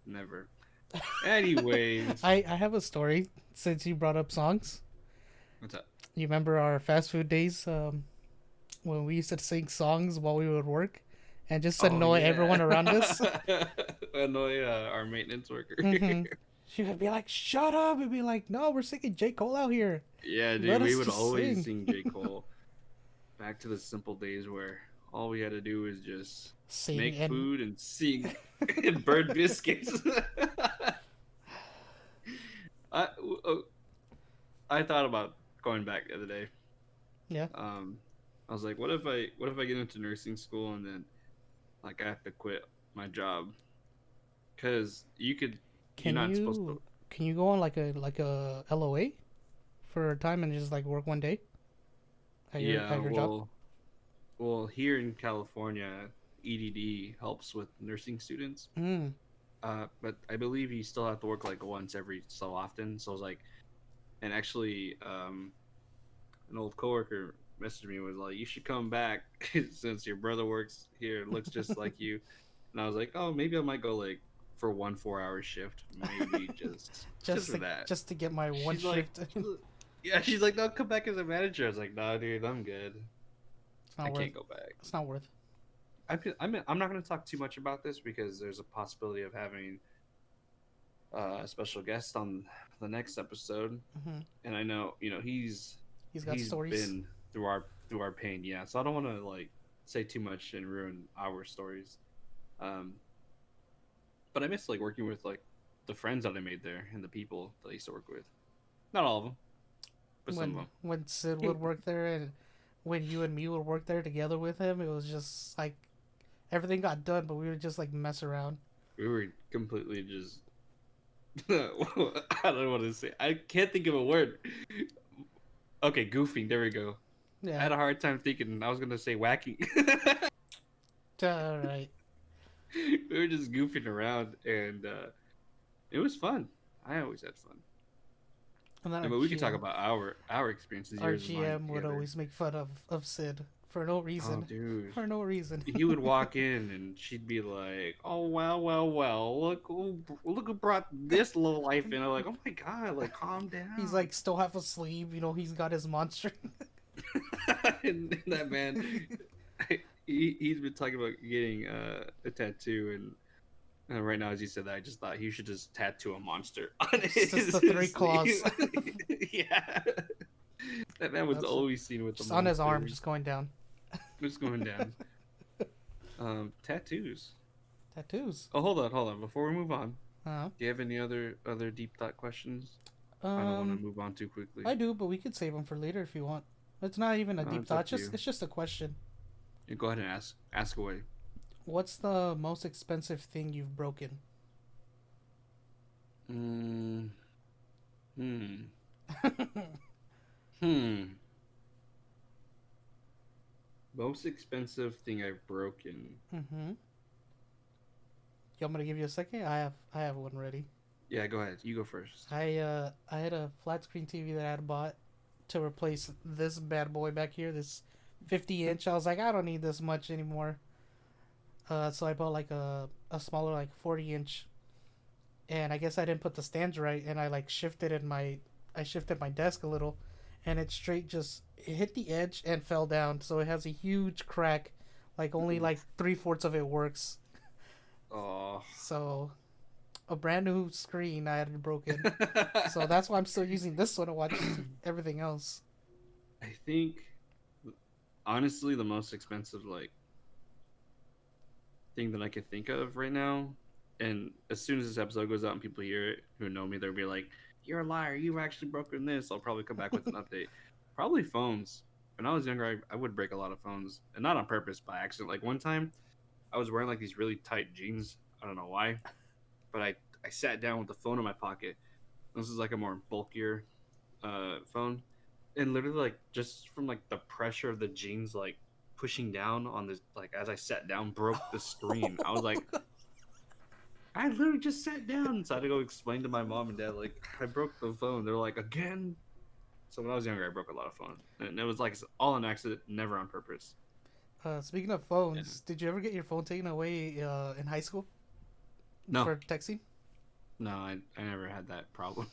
never. Anyways, I have a story since you brought up songs. what's up? You remember our fast food days when we used to sing songs while we would work and just Oh annoy yeah. everyone around us? Annoy our maintenance worker. Mm-hmm. She would be like, "Shut up!" and be like, "No, we're singing J Cole out here. Yeah, dude, Let we us would just always sing." sing J. Cole. Back to the simple days where all we had to do was just Sing make and food and sing and burn biscuits. I uh, I thought about going back the other day. yeah. Um, I was like, what if I get into nursing school and then like I have to quit my job because you're Can not supposed to. you can you go on like a LOA for a time and just like work one day Yeah, at your job? well, here in California, EDD helps with nursing students. Mm. But I believe you still have to work like once every so often. So I was like, and actually, an old coworker messaged me and was like, "You should come back since your brother works here, looks just like you." And I was like, "Oh, maybe I might go like for 1 4 hour shift, maybe just for that." Just to get my one She's like, shift. "Yeah," she's like, "No, come back as a manager." I was like, "Nah, dude, I'm good. It's I not worth. can't go back." It's not worth. I'm not going to talk too much about this because there's a possibility of having a special guest on the next episode, Mm-hmm. and I know He's got he's stories. been through our pain, yeah. So I don't want to like say too much and ruin our stories. Um, but I miss like working with like the friends that I made there and the people that I used to work with. Not all of them, but some of When Sid would them. work there and when you and me would work there together with him, it was just like everything got done, but we would just like mess around. We were completely just. I don't know what to say. I can't think of a word. Okay, goofing. There we go. I Yeah. had a hard time thinking. I was gonna say whacking. All right. We were just goofing around, and it was fun. I always had fun. And then Yeah, our but we could talk GM, about our experiences, our yours and mine GM would together. always make fun of Sid for no Oh, reason. dude, For no reason. he would walk in and she'd be like, "Oh well, well, well, look who brought this little life in." I'm like, "Oh my god, like calm He's down." like still half asleep. You know, he's got his monster. And that man, he's been talking about getting a tattoo, and right now, as you said that, I just thought he should just tattoo a monster on It's just the three his claws. sleeve. Yeah, that man was That's always seen with the just on his arm, monster. just going down. What's going down? Tattoos. Tattoos. Oh, hold on. Before we move on, Uh, do you have any other deep thought questions? I don't want to um, move on too quickly. I do, but we could save them for later if you want. It's not even a deep It's thought. up to you. It's just a question. You go ahead and ask away. What's the most expensive thing you've broken? Mm, hmm. Hmm. Most expensive thing I've broken. Mm-hmm. You want me to give you a second? I have one ready. Yeah, go ahead. You go first. I had a flat screen TV that I had bought to replace this bad boy back here, this 50 inch. I was like, I don't need this much anymore. So I bought like a smaller like 40 inch, and I guess I didn't put the stands right, and I shifted my desk a little, and it straight just it hit the edge and fell down. So it has a huge crack, like only like Oof. 3/4 of it works. Oh. So a brand new screen I had broken. So that's why I'm still using this one to watch everything else. I think honestly the most expensive like thing that I could think of right now, and as soon as this episode goes out and people hear it who know me, they'll be like, "You're a liar. You've actually broken this." I'll probably come back with an update. Probably phones. When I was younger, I would break a lot of phones, and not on purpose, by accident. Like one time, I was wearing like these really tight jeans. I don't know why, but I sat down with the phone in my pocket. This is like a more bulkier phone, and literally like just from like the pressure of the jeans like pushing down on this like as I sat down broke the screen. I was like, I literally just sat down, so I had to go explain to my mom and dad like I broke the phone. They're like, again. So when I was younger, I broke a lot of phones, and it was like all an accident, never on purpose. Speaking of Yeah. phones, did you ever get your phone taken away in high school No, for texting? No, I never had that problem.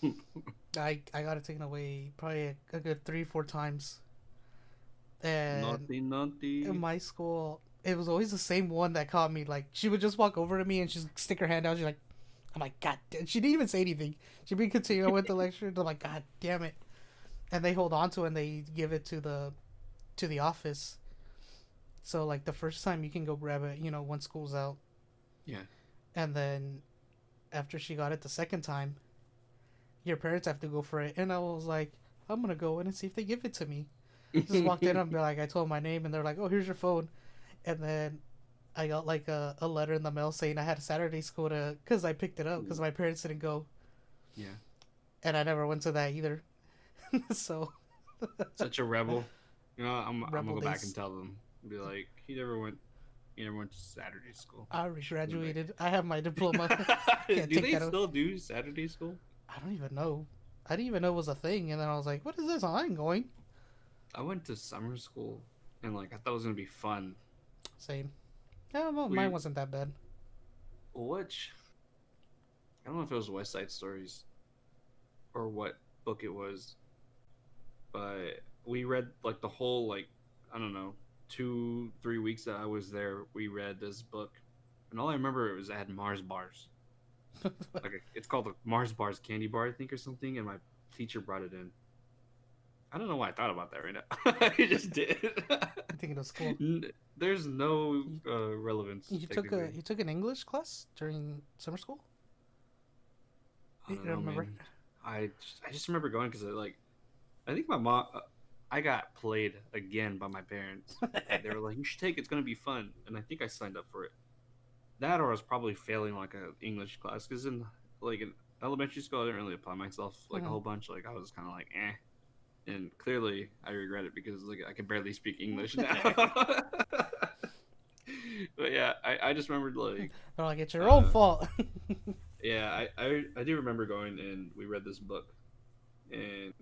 I got it taken away probably a good 3 4 times, and Naughty, in naughty. my school it was always the same one that caught me. Like she would just walk over to me and she'd stick her hand out. She's like, I'm like, God. She didn't even say anything. She'd be continuing with the lecture. And I'm like, God damn it. And they hold on to it and they give it to the office. So like the first time you can go grab it, when school's out, Yeah. and then after she got it the second time, your parents have to go for it. And I was like, I'm gonna go in and see if they give it to me. Just walked in and be like, I told my name and they're like, oh, here's your phone. And then I got like a letter in the mail saying I had a Saturday school to because I picked it up because my parents didn't go, Yeah. and I never went to that either. So Such a rebel. I'm gonna rebel go back and days. tell them. Be like, he never went to Saturday school. I already And like, graduated. I have my diploma. Can't do take they that. still do Saturday school? I don't even know. I didn't even know it was a thing, and then I was like, "What is this? I ain't going." I went to summer school, and like I thought it was gonna be fun. Same. Yeah, well, mine We wasn't that bad. which I don't know if it was West Side Stories or what book it was, but we read like the whole like I don't know 2 3 weeks that I was there. We read this book, and all I remember was it had Mars bars. Like it's called the Mars bars candy bar, I think, or something. And my teacher brought it in. I don't know why I thought about that right now. I just did. I think it was cool. There's no You, relevance you took a technically. you took an English class during summer school. I You don't know, remember? man. I just remember going because I think my mom. I got played again by my parents. They were like, "You should take it. It's gonna be fun," and I think I signed up for it. That or I was probably failing like a English class because in elementary school I didn't really apply myself like a Mhm. whole bunch. Like I was kind of like eh, and clearly I regret it because like I can barely speak English now. But yeah, I just remembered like They're like, "It's your own uh fault." yeah I do remember going and we read this book and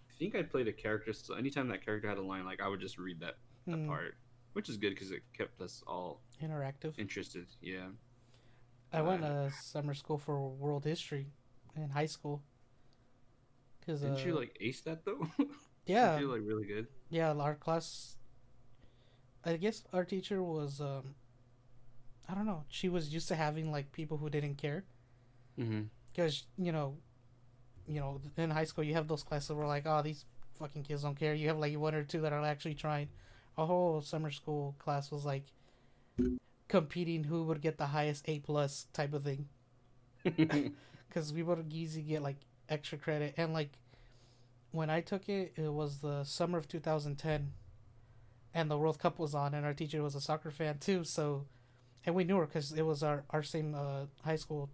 I think I played a character. So anytime that character had a line, like I would just read that Hmm. part, which is good because it kept us all Interactive. interested. Yeah. I went Uh, to summer school for world history in high school because didn't you like ace that though? Weren't yeah, you like really good? yeah, our class. I guess our teacher was I don't know. She was used to having like people who didn't care Mm-hmm. because in high school you have those classes where like, oh, these fucking kids don't care. You have like one or two that are actually trying. A whole summer school class was like competing who would get the highest A+ type of thing because we would easily get like extra credit. And like when I took it, it was the summer of 2010 and the World Cup was on, and our teacher was a soccer fan too. So, and we knew her because it was our same high school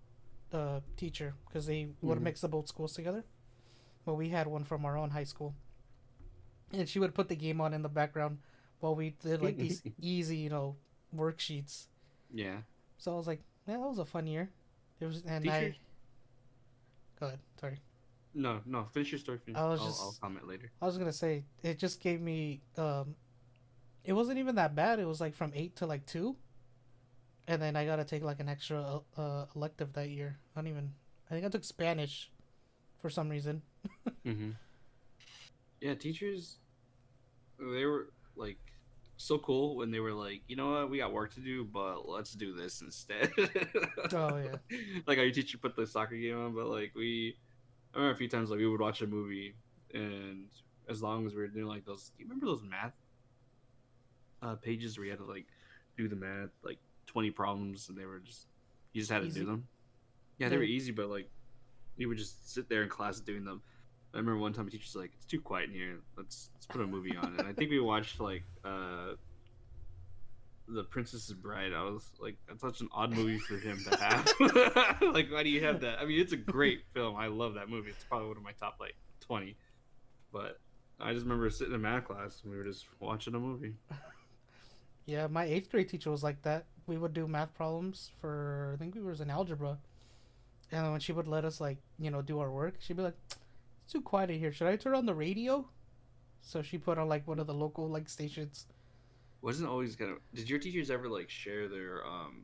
teacher because they would Mm-hmm. mix the both schools together. But we had one from our own high school, and she would put the game on in the background while we did like these easy, worksheets. Yeah. So I was like, yeah, that was a fun year. It was, and I Teachers? go ahead. Sorry, No, no. Finish your story. I was I'll just comment later. I was gonna say it just gave me it wasn't even that bad. It was like from 8 to like 2, and then I gotta take like an extra elective that year. I don't even. I think I took Spanish for some reason. Mm-hmm. Yeah, teachers. They were like so cool when they were like, you know what, we got work to do, but let's do this instead. Oh yeah. Like our teacher put the soccer game on, but like I remember a few times like we would watch a movie, and as long as we were doing like those, do you remember those math pages where you had to like do the math, like 20 problems, and they were just you just had to do Easy. them. Yeah, they were They're easy, but like you would just sit there in class doing them. I remember one time the teacher's like, "It's too quiet in here. Let's put a movie on." And I think we watched like The Princess's Bride. I was like, that's such an odd movie for him to have. Like, why do you have that? I mean, it's a great film. I love that movie. It's probably one of my top like 20. But I just remember sitting in math class and we were just watching a movie. yeah. My eighth grade teacher was like that. We would do math problems for I think we was in algebra, and when she would let us like do our work, she'd be like, "It's too quiet in here. Should I turn on the radio?" So she put on like one of the local like stations. Wasn't always kind of. Did your teachers ever like share their own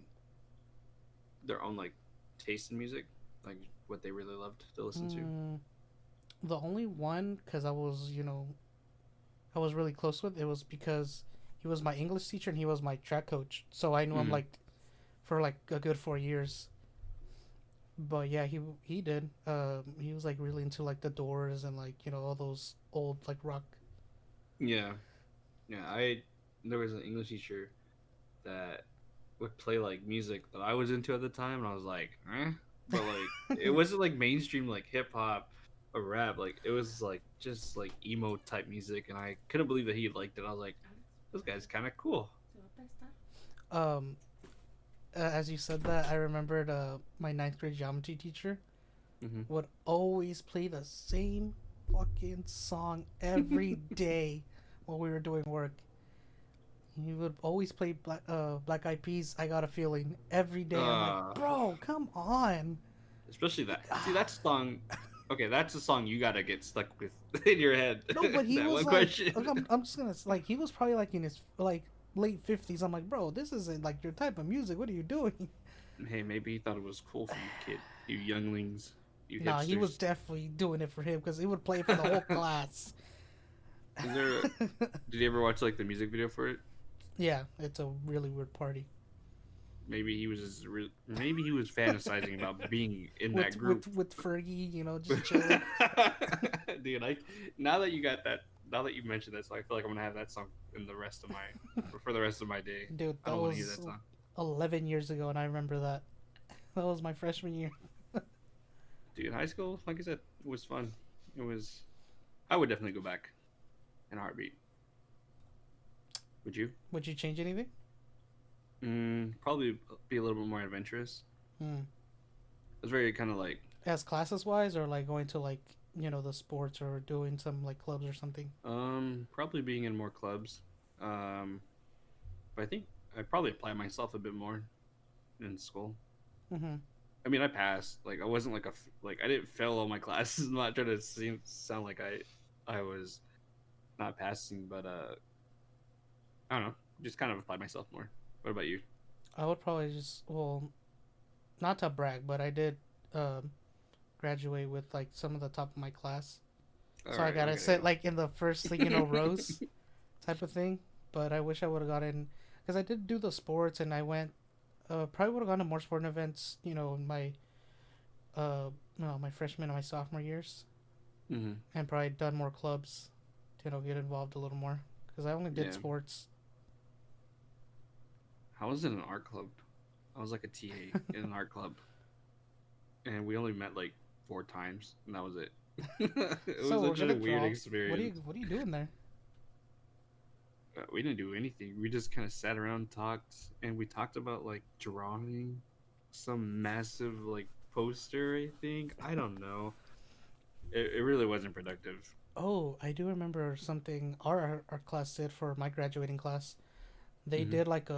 like taste in music, like what they really loved to listen to? Mm, the only one, because I was really close with, it was because he was my English teacher and he was my track coach. So I knew him Mm. like for like a good 4 years. But yeah, he did. He was like really into like the Doors and like all those old like rock. Yeah, yeah. I There was an English teacher that would play like music that I was into at the time, and I was like, eh. But like, it wasn't like mainstream like hip hop or rap. Like, it was like just like emo type music, and I couldn't believe that he liked it. I was like, this guy's kind of cool. um, as you said that, I remembered my ninth grade geometry teacher Hmm. would always play the same fucking song every day while we were doing work. He would always play Black Eyed Peas. I got a feeling every day. I'm like, Uh, bro, come on. Especially that. See, that song. Okay, that's a song you gotta get stuck with in your head. No, but he That was one like, question. I'm just gonna like, he was probably like in his like late 50s. I'm like, bro, this isn't like your type of music. What are you doing? Hey, maybe he thought it was cool for you, kid. You younglings, you Nah, he was hipsters. definitely doing it for him because he would play it for the whole class. Is there? Did you ever watch like the music video for it? Yeah, it's a really weird party. Maybe he was fantasizing about being in that group. With Fergie, just chilling. Dude, now that you got that, now that you mentioned that song, I feel like I'm gonna have that song in the rest of my for the rest of my day. Dude, I that don't want to hear was that song. 11 years ago, and I remember that. That was my freshman year. Dude, in high school, like I said, it was fun. It was. I would definitely go back in a heartbeat. Would you? Would you change anything? Probably be a little bit more adventurous. Hmm. It was very kind of like As classes wise, or like going to like the sports or doing some like clubs or something. probably being in more clubs. Um, but I think I probably apply myself a bit more in school. Mm-hmm. I mean, I passed. Like, I wasn't like like I didn't fail all my classes. I'm not trying to sound like I was not passing, but I don't know. Just kind of apply myself more. What about you? I would probably just not to brag, but I did um, graduate with like some of the top of my class. All So I right, gotta look at sit you. like in the first rows type of thing. But I wish I would have gotten because I did do the sports and I went probably would have gone to more sporting events. In my uh my freshman and my sophomore years, Hmm. and probably done more clubs to get involved a little more because I only did Yeah. sports. I was in an art club. I was like a TA in an art club, and we only met like 4 times, and that was it. It was So we're such a gonna weird drop. experience. What are you doing there? We didn't do anything. We just kind of sat around, and talked, and we talked about like drawing some massive like poster. I think I don't know. It really wasn't productive. Oh, I do remember something our class did for my graduating class. They Hmm. did like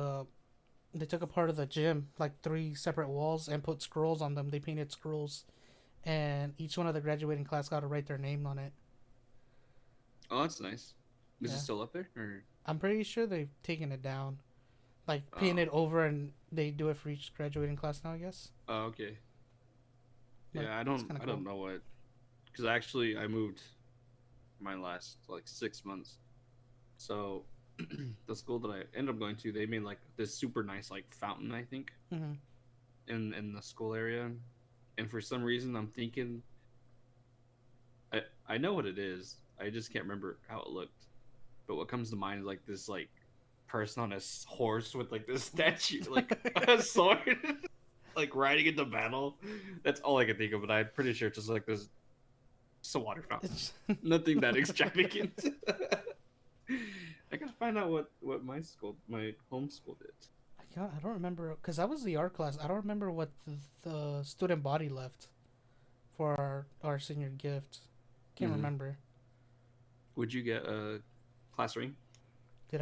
they took a part of the gym, like three separate walls, and put scrolls on them. They painted scrolls, and each one of the graduating class got to write their name on it. Oh, that's nice. Is it Yeah, still up there? Or I'm pretty sure they've taken it down, like oh, painted over, and they do it for each graduating class now. I guess, oh, okay. but Yeah, it's kind of I cool. don't know what because actually I moved my last like 6 months. So the school that I ended up going to, they made like this super nice like fountain, I think, Hmm. in the school area. And for some reason, I'm thinking I know what it is. I just can't remember how it looked. But what comes to mind is like this like person on a horse with like this statue, like a sword, like riding into battle. That's all I can think of. But I'm pretty sure it's just like this. It's a water fountain. It's, Nothing that extravagant. I gotta find out what my home school did. I don't remember because I was the art class. I don't remember what the student body left for our senior gift. Can't Hmm. remember. Would you get a class ring? Would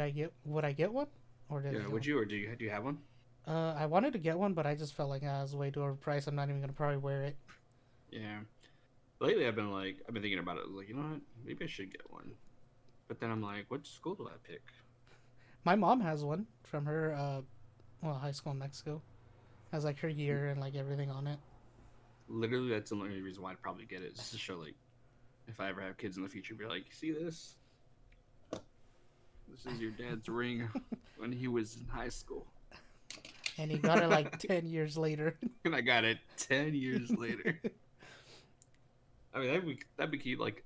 I get one, or did I Yeah, get would one? you or do you have one? I wanted to get one, but I just felt like it was way too overpriced. I'm not even gonna probably wear it. Yeah. Lately, I've been thinking about it. I was like, you know what? Maybe I should get one. But then I'm like, what school do I pick? My mom has one from her high school in Mexico. Has like her year and like everything on it. Literally, that's the only reason why I'd probably get it, just to show like if I ever have kids in the future, be like, see this? This is your dad's ring when he was in high school, And he got it like 10 years later. and I got it 10 years later. I mean, that'd be cute. Like,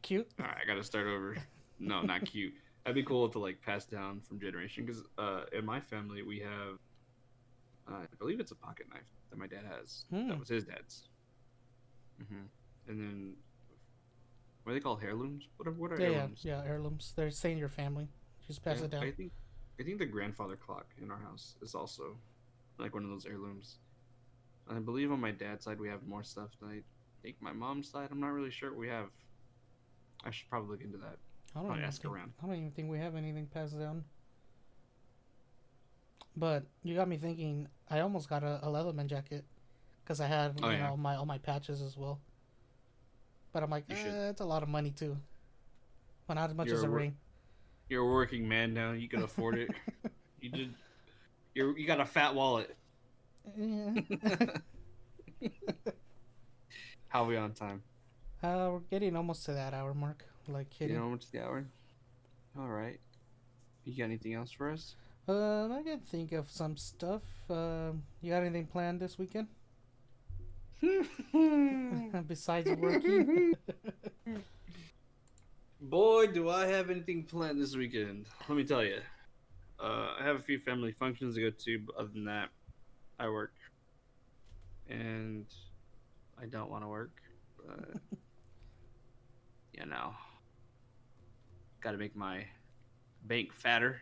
Cute. all right, I gotta start over. No, not cute. That'd be cool to like pass down from generation because in my family we have I believe it's a pocket knife that my dad has. That Hmm. was his dad's. And then what are they called? Heirlooms? What are Yeah, yeah, heirlooms? yeah. Heirlooms. They're staying in your family. Just pass Yeah, it down. I think the grandfather clock in our house is also like one of those heirlooms. I believe on my dad's side we have more stuff than I think my mom's side. I'm not really sure what we have. I should probably look into that. I don't Probably even ask think. around. I don't even think we have anything passed down. But you got me thinking. I almost got a Leatherman jacket because I had Oh yeah, my all my patches as well. But I'm like, you should. it's a lot of money too. But not as much You're as a a ring. you're a working man now. You can afford it. You did. You got a fat wallet. Yeah. How are we on time? We're getting almost to that hour mark. Like You hitting. know what's the hour? All right. You got anything else for us? I can think of some stuff. You got anything planned this weekend besides working? Boy, do I have anything planned this weekend. Let me tell you. I have a few family functions to go to, but other than that, I work. And I don't want to work. But, you know, got to make my bank fatter,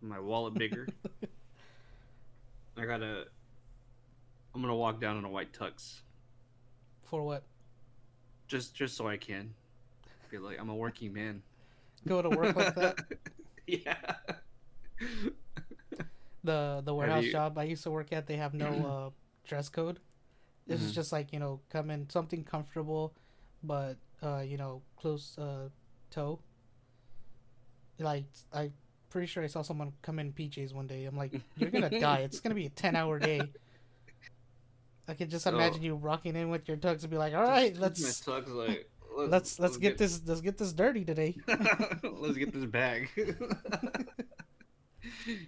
my wallet bigger. I got to, I'm going to walk down in a white tux. For what? Just so I can feel like I'm a working man. Go to work like that? Yeah. The Have warehouse you? job I used to work at, they have no dress code. It's Mhm. just like come in something comfortable, but close toe. Like I pretty sure I saw someone come in PJs one day. I'm like, you're gonna die. It's gonna be a 10-hour day. I can just So imagine you rocking in with your tux and be like, all just right, just my tux like let's let's get get this dirty today. let's get this bag.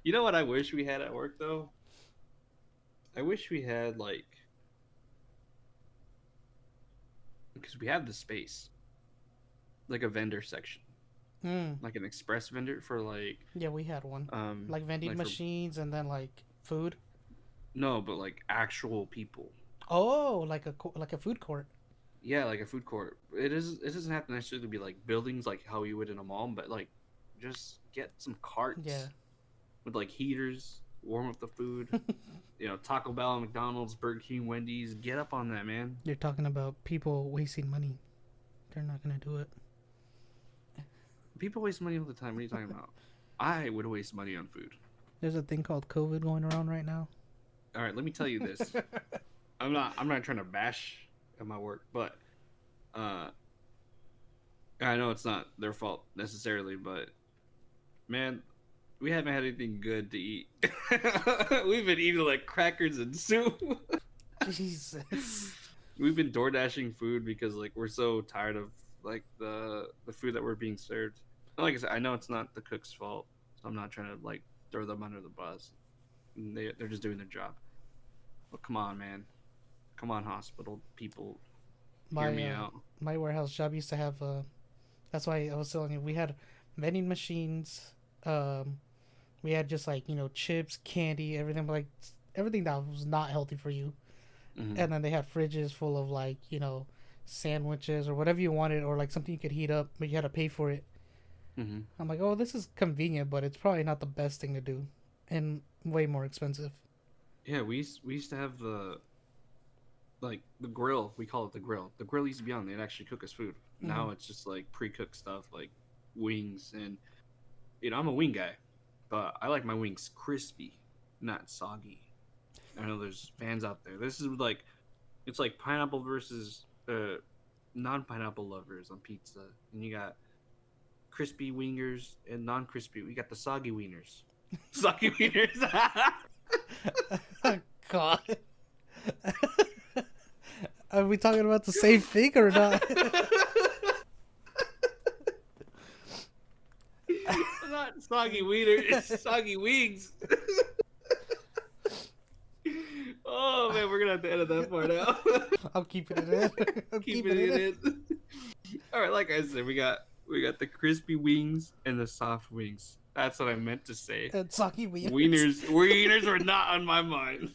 You know what I wish we had at work though? I wish we had like because we have the space, like a vendor section, Mm, like an express vendor for yeah, we had one, like vending like for machines and then like food. no, but like actual people. Oh, like a food court. Yeah, like a food court. It doesn't have to necessarily be like buildings like how you would in a mall, but like just get some Yeah, carts with like heaters, warm up the food. Taco Bell, McDonald's, Burger King, Wendy's. Get up on that, man. you're talking about people wasting money. They're not gonna do it. People waste money all the time. What are you talking about? I would waste money on food. There's a thing called COVID going around right now. All right, let me tell you this. I'm not trying to bash at my work, but uh I know it's not their fault necessarily, but man, we haven't had anything good to eat. We've been eating like crackers and soup. Jesus. We've been door dashing food because like we're so tired of like the food that we're being served. And like I said, I know it's not the cook's fault, so I'm not trying to like throw them under the bus. They're just doing their job. But come on, man. Come on, hospital people, hear My me uh out. my warehouse job used to have that's why I was telling you we had vending machines. Um, we had just like chips, candy, everything like everything that was not healthy for you. Hmm. And then they had fridges full of like sandwiches or whatever you wanted or like something you could heat up, but you had to pay for it. Hmm. I'm like, oh, this is convenient, but it's probably not the best thing to do, and way more expensive. Yeah, we used to have the grill. We call it the grill. The grill used to be on. They'd actually cook us food. Mm-hmm. Now it's just like pre-cooked stuff like wings, and I'm a wing guy, but I like my wings crispy, not soggy. I know there's fans out there. This is like it's like pineapple versus non-pineapple lovers on pizza, and you got crispy wingers and non-crispy. We got the soggy wieners. Soggy wieners. God. Are we talking about the same thing or not? Not soggy wieners, it's soggy wings. Oh man, we're gonna have to edit that part out. I'm keeping it in. I'm Keeping it in. All right, like I said, we got the crispy wings and the soft wings. That's what I meant to say. And soggy wieners. Wieners were not on my mind.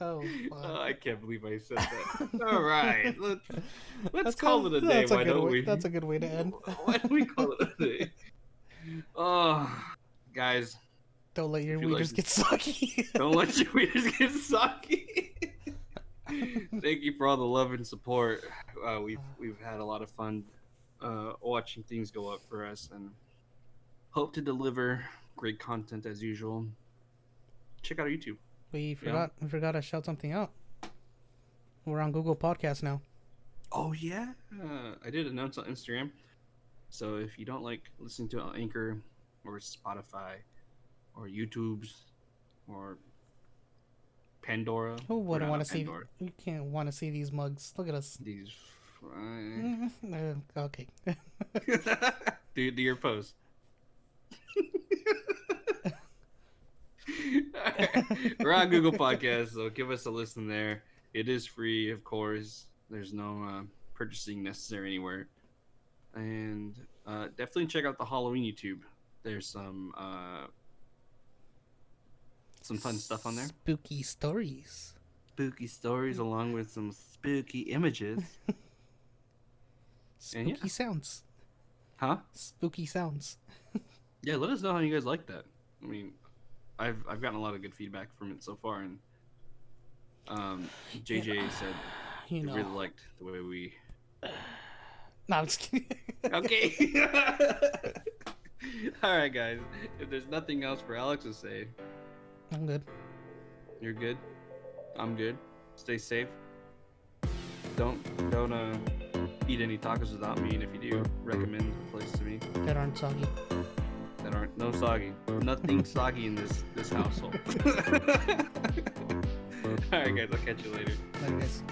Oh, fuck. I can't believe I said that. All right, let's call it a day. That's a Why good don't way, we? That's a good way to end. Why don't we call it a day? Oh, guys, Don't let your if you like wieners this- get soggy. don't let your wieners get soggy. Thank you for all the love and support. We've had a lot of fun watching things go up for us, and hope to deliver great content as usual. Check out our YouTube. We forgot to shout something out. We're on Google Podcasts now. Oh yeah, I did announce on Instagram. So if you don't like listening to it on Anchor or Spotify or YouTube's or Pandora, Who we're wouldn't not want on to see? Pandora. You can't want to see these mugs. Look at us. These. Okay. do your pose. We're on Google Podcasts, so give us a listen there. It is free, of course. There's no purchasing necessary anywhere. And definitely check out the Halloween YouTube. There's some fun stuff on there. Spooky stories. Spooky stories along with some spooky images. Spooky yeah. sounds. Huh? Spooky sounds. Yeah, let us know how you guys like that. I mean, I've gotten a lot of good feedback from it so far, and JJ said he really liked the way we. No, I'm just kidding. Okay. All right, guys. If there's nothing else for Alex to say, I'm good. you're good. I'm good. Stay safe. Don't eat any tacos without me, and if you do, recommend a place to me. That aren't soggy. That aren't no soggy. Nothing soggy in this household. All right, guys. I'll catch you later. Later, guys.